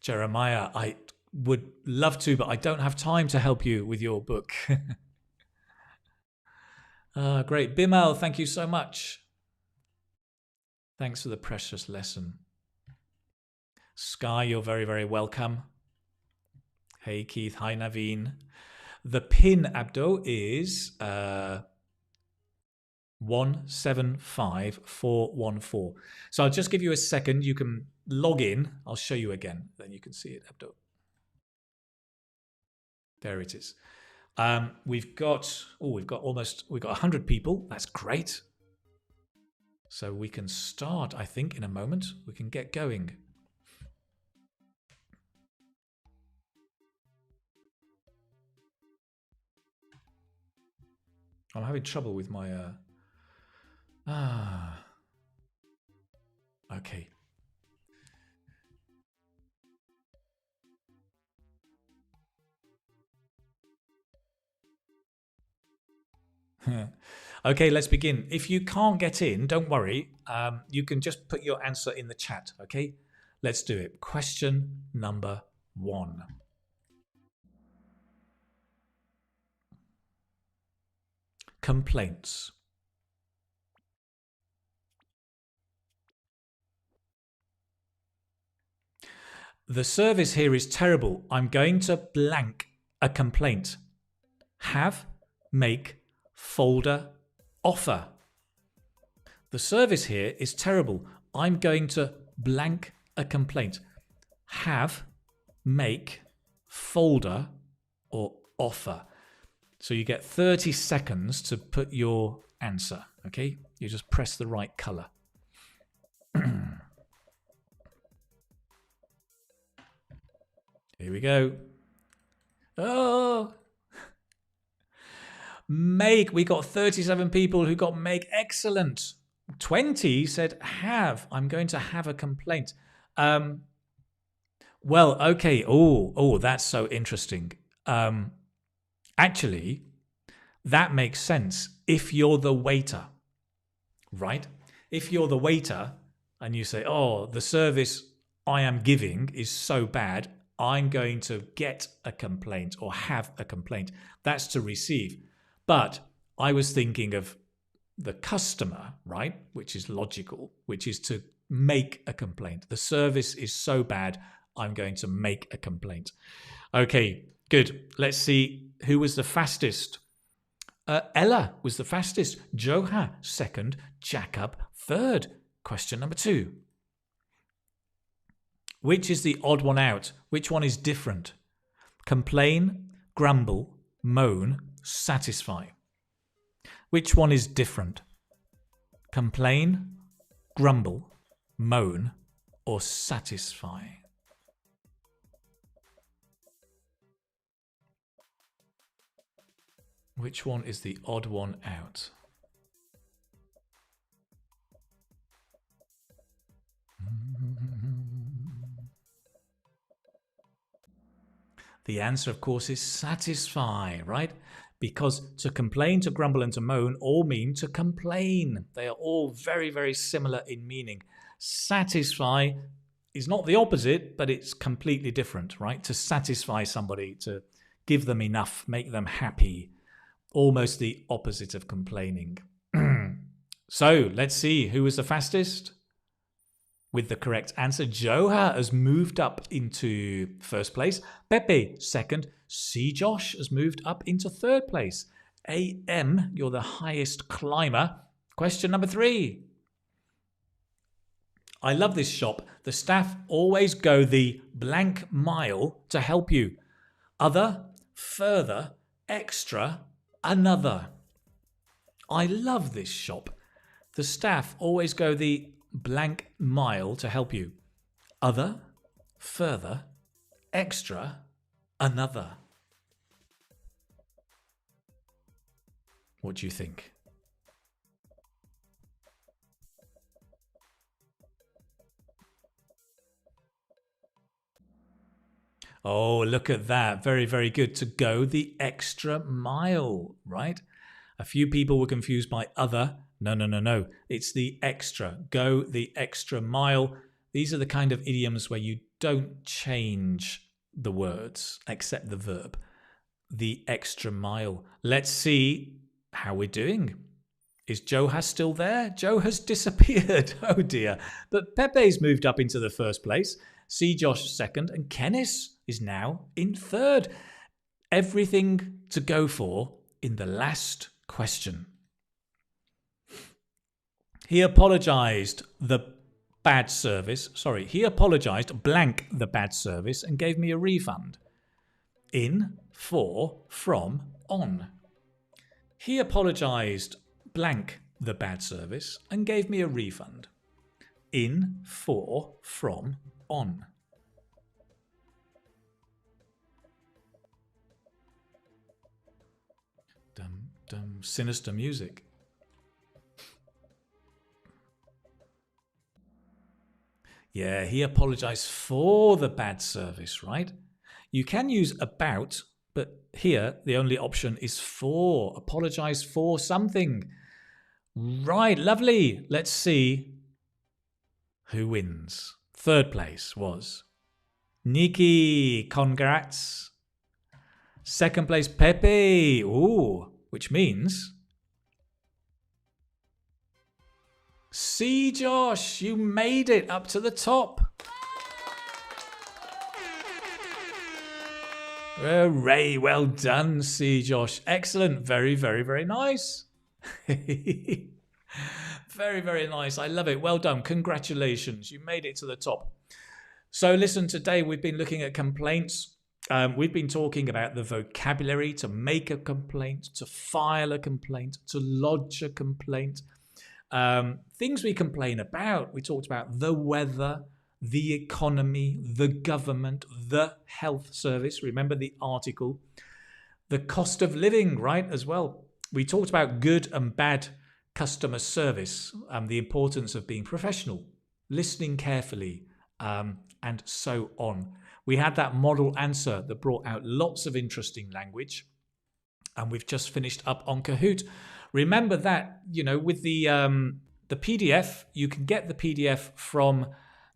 Jeremiah, I would love to, but I don't have time to help you with your book. Great. Bimal, thank you so much. Thanks for the precious lesson. Sky, you're very, very welcome. Hey, Keith. Hi, Naveen. The pin, Abdo, is 175414. So I'll just give you a second. You can log in. I'll show you again. Then you can see it, Abdo. There it is. We've got 100 people. That's great. So we can start, I think, in a moment. We can get going. I'm having trouble with my okay. Okay, let's begin. If you can't get in, don't worry. You can just put your answer in the chat, okay? Let's do it. Question number 1. Complaints. The service here is terrible. I'm going to blank a complaint. Have, make, folder, offer. The service here is terrible. I'm going to blank a complaint. Have, make, folder, or offer. So you get 30 seconds to put your answer, okay? You just press the right color. Here we go. Oh, make. We got 37 people who got make. Excellent. 20 said have. I'm going to have a complaint. Well, okay. Oh, that's so interesting. Actually, that makes sense if you're the waiter, right? If you're the waiter and you say, oh, the service I am giving is so bad, I'm going to get a complaint or have a complaint. That's to receive. But I was thinking of the customer, right? Which is logical, which is to make a complaint. The service is so bad, I'm going to make a complaint. Okay, good. Let's see who was the fastest. Ella was the fastest. Joha second. Jacob third. Question number 2. Which is the odd one out? Which one is different? Complain, grumble, moan, satisfy. Which one is different? Complain, grumble, moan, or satisfy? Which one is the odd one out? The answer, of course, is satisfy, right? Because to complain, to grumble, and to moan all mean to complain. They are all very, very similar in meaning. Satisfy is not the opposite, but it's completely different, right? To satisfy somebody, to give them enough, make them happy. Almost the opposite of complaining. So let's see who was the fastest. With the correct answer, Joha has moved up into first place. Pepe, second. C. Josh has moved up into third place. AM, you're the highest climber. Question number 3. I love this shop. The staff always go the blank mile to help you. Other, further, extra, another. I love this shop. The staff always go the blank mile to help you. Other, further, extra, another. What do you think? Oh, look at that. Very, very good. To go the extra mile, right? A few people were confused by other. No. It's the extra. Go the extra mile. These are the kind of idioms where you don't change the words except the verb. The extra mile. Let's see how we're doing. Is Joha still there? Joe has disappeared. Oh dear. But Pepe's moved up into the first place. C. Josh second. And Kenneth is now in third. Everything to go for in the last question. He apologized the bad service. Sorry, he apologized blank the bad service and gave me a refund. In, for, from, on. He apologized blank the bad service and gave me a refund. In, for, from, on. Dum, dum, sinister music. Yeah, he apologized for the bad service, right? You can use about, but here the only option is for. Apologize for something. Right, lovely. Let's see who wins. Third place was Nikki. Congrats. Second place, Pepe. Ooh, which means C. Josh, you made it up to the top. Hooray, well done, C. Josh. Excellent. Very, very, very nice. Very, very nice. I love it. Well done. Congratulations. You made it to the top. So listen, today we've been looking at complaints. We've been talking about the vocabulary to make a complaint, to file a complaint, to lodge a complaint. Things we complain about. We talked about the weather, the economy, the government, the health service. Remember the article. The cost of living, right, as well. We talked about good and bad customer service and the importance of being professional, listening carefully, and so on. We had that model answer that brought out lots of interesting language. And we've just finished up on Kahoot. Remember that, with the PDF, you can get the PDF from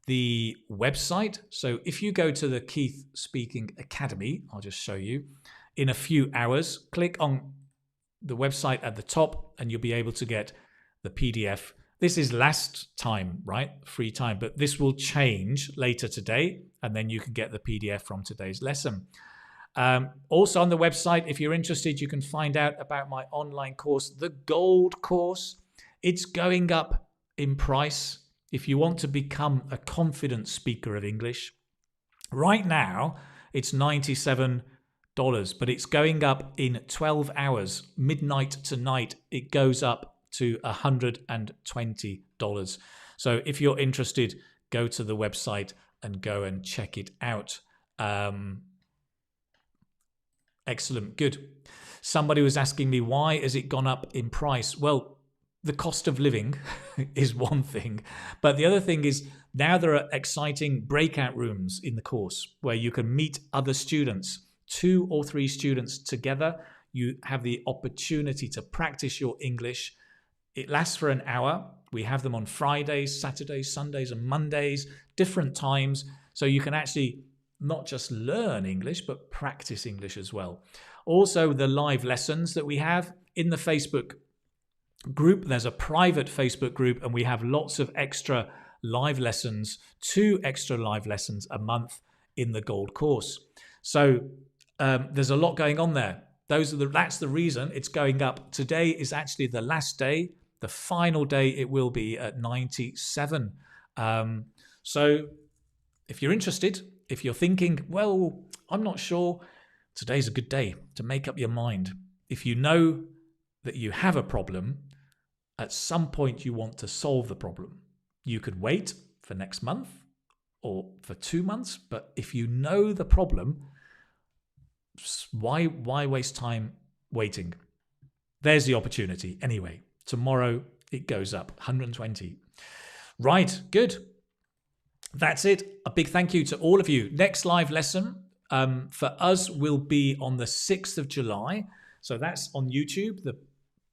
the website. So if you go to the Keith Speaking Academy, I'll just show you, in a few hours, click on the website at the top and you'll be able to get the PDF. This is last time, right? Free time, but this will change later today and then you can get the PDF from today's lesson. Also on the website, if you're interested, you can find out about my online course, the Gold Course. It's going up in price if you want to become a confident speaker of English. Right now, it's $97, but it's going up in 12 hours, midnight tonight. It goes up to $120. So if you're interested, go to the website and go and check it out. Excellent. Good. Somebody was asking me, why has it gone up in price? Well, the cost of living is one thing, but the other thing is now there are exciting breakout rooms in the course where you can meet other students, 2 or 3 students together. You have the opportunity to practice your English. It lasts for an hour. We have them on Fridays, Saturdays, Sundays, and Mondays, different times. So you can actually not just learn English, but practice English as well. Also, the live lessons that we have in the Facebook group. There's a private Facebook group, and we have lots of extra live lessons, 2 extra live lessons a month in the Gold Course. So there's a lot going on there. That's the reason it's going up. Today is actually the last day, the final day. It will be at 97. So if you're interested, if you're thinking, well, I'm not sure, today's a good day to make up your mind. If you know that you have a problem, at some point you want to solve the problem. You could wait for next month or for 2 months, but if you know the problem, why waste time waiting? There's the opportunity. Anyway, tomorrow it goes up, 120. Right, good. That's it. A big thank you to all of you. Next live lesson for us will be on the 6th of July. So that's on YouTube, the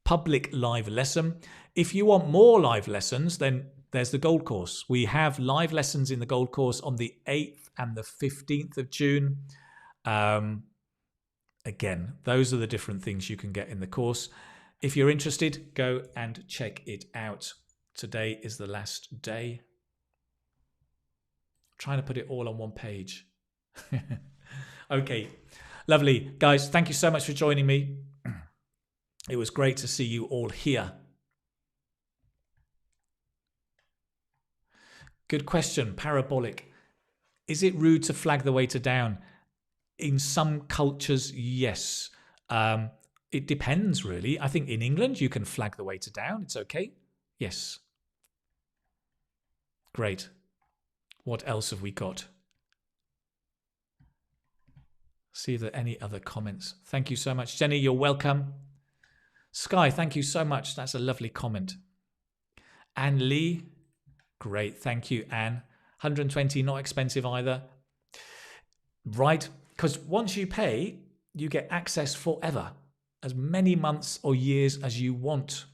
public live lesson. If you want more live lessons, then there's the Gold Course. We have live lessons in the Gold Course on the 8th and the 15th of June. Again, those are the different things you can get in the course. If you're interested, go and check it out. Today is the last day. Trying to put it all on one page. Okay, lovely. Guys, thank you so much for joining me. It was great to see you all here. Good question, parabolic. Is it rude to flag the waiter down? In some cultures, yes. It depends, really. I think in England, you can flag the waiter down. It's okay. Yes. Great. What else have we got? See if there are any other comments. Thank you so much. Jenny, you're welcome. Sky, thank you so much. That's a lovely comment. Anne Lee, great. Thank you, Anne. 120, not expensive either. Right, because once you pay, you get access forever, as many months or years as you want.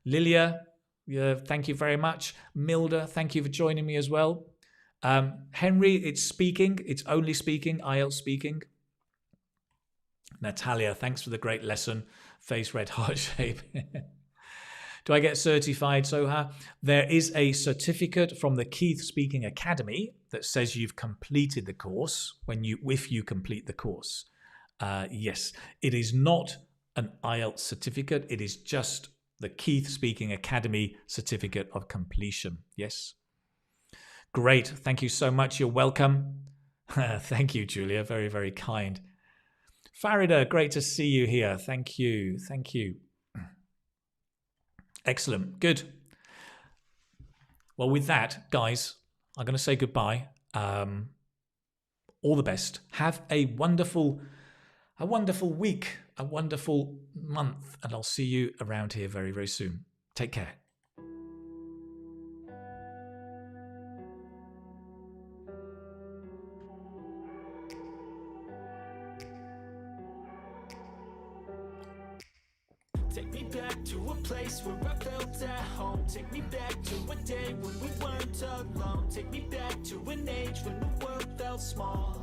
Lilia, thank you very much. Milda, thank you for joining me as well. Henry, it's speaking. It's only speaking, IELTS speaking. Natalia, thanks for the great lesson. Face red heart shape. Do I get certified, Soha? There is a certificate from the Keith Speaking Academy that says you've completed the course if you complete the course. Yes, it is not an IELTS certificate. It is just the Keith Speaking Academy certificate of completion. Yes. Great. Thank you so much. You're welcome. Thank you, Julia. Very, very kind. Farida, great to see you here. Thank you. Thank you. Excellent. Good. Well, with that, guys, I'm going to say goodbye. All the best. Have a wonderful week, a wonderful month, and I'll see you around here very, very soon. Take care. Take me back to a place where I felt at home. Take me back to a day when we weren't alone. Take me back to an age when the world felt small.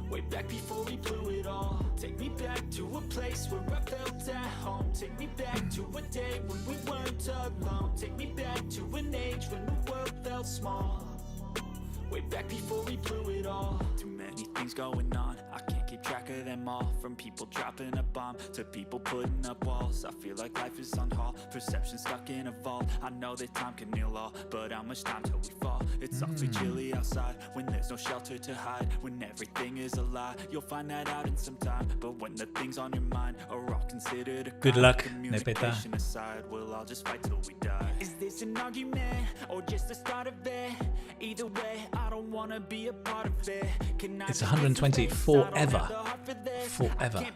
Way back before we blew it all. Take me back to a place where I felt at home. Take me back to a day when we weren't alone. Take me back to an age when the world felt small. Way back before we blew it all. Too many things going on, I can't keep track of them all. From people dropping a bomb to people putting up walls. I feel like life is on hold, perception stuck in a vault. I know that time can heal all, but how much time till we fall? It's awfully chilly outside, when there's no shelter to hide. When everything is a lie, you'll find that out in some time. But when the things on your mind are all considered a crime, good luck, communication aside, we'll all just fight till we die. Is this an argument, or just the start of it? Either way, I don't wanna be a part of it. It's 120 forever. Forever.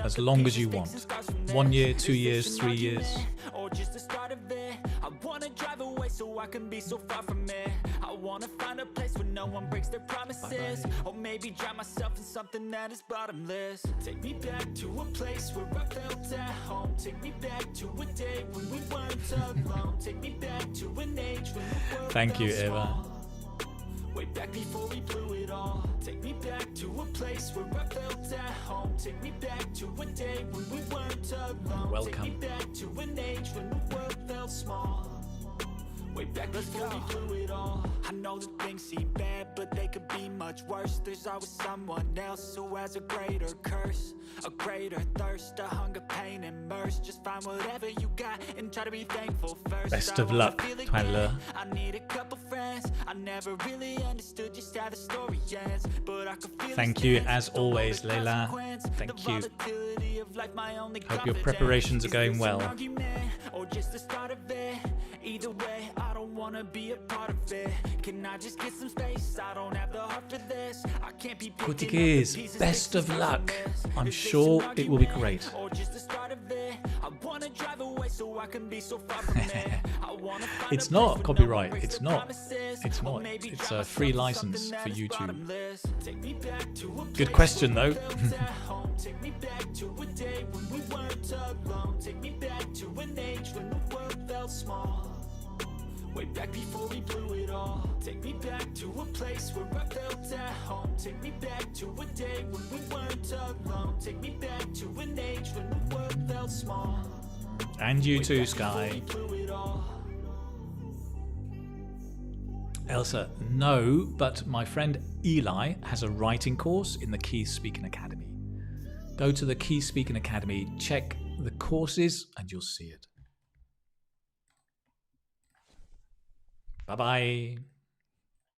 As long as you want. 1 year, 2 years, 3 years. Or just the start of it. I wanna drive away so I can be so far from it. I wanna find a place where no one breaks their promises. Bye-bye. Or maybe drown myself in something that is bottomless. Take me back to a place where I felt at home. Take me back to a day when we weren't alone. Take me back to an age when the world Thank you, felt Eva. small. Way back before we blew it all. Take me back to a place where I felt at home. Take me back to a day when we weren't alone. Welcome. Take me back to an age when the world felt small. Way back before we blew it all. I know that things seem bad, but they could be much worse. There's always someone else who has a greater curse, a greater thirst, a hunger, pain, and mercy. Just find whatever you got and try to be thankful first. Best of luck, Tyler. I need a couple friends. I never really understood just how the story ends, but I could feel. Thank you, as always, Leila. Thank you. Hope your preparations are going well. Or just the start of it. Either way, I don't wanna be a part of it. Can I just get some space? I don't have the heart for this. I can't be Portuguese, best of luck. I'm sure it will be great. Or just the start of it. I wanna drive away so I can be so far from it. I wanna find It's a not place where copyright. no one It's breaks not. their It's promises. Or not. maybe It's drown a free myself in license something for that is YouTube. bottomless. Take me back to a Good place question, where I though. felt at home. Take me back to a day when we weren't alone. Take me back to an age when the world felt small. Way back before we blew it all. Take me back to a place where I felt at home. Take me back to a day when we weren't alone. Take me back to an age when the world felt small. And you too, Sky. Elsa, no, but my friend Eli has a writing course in the Key Speaking Academy. Go to the Key Speaking Academy, check the courses, and you'll see it. Bye-bye.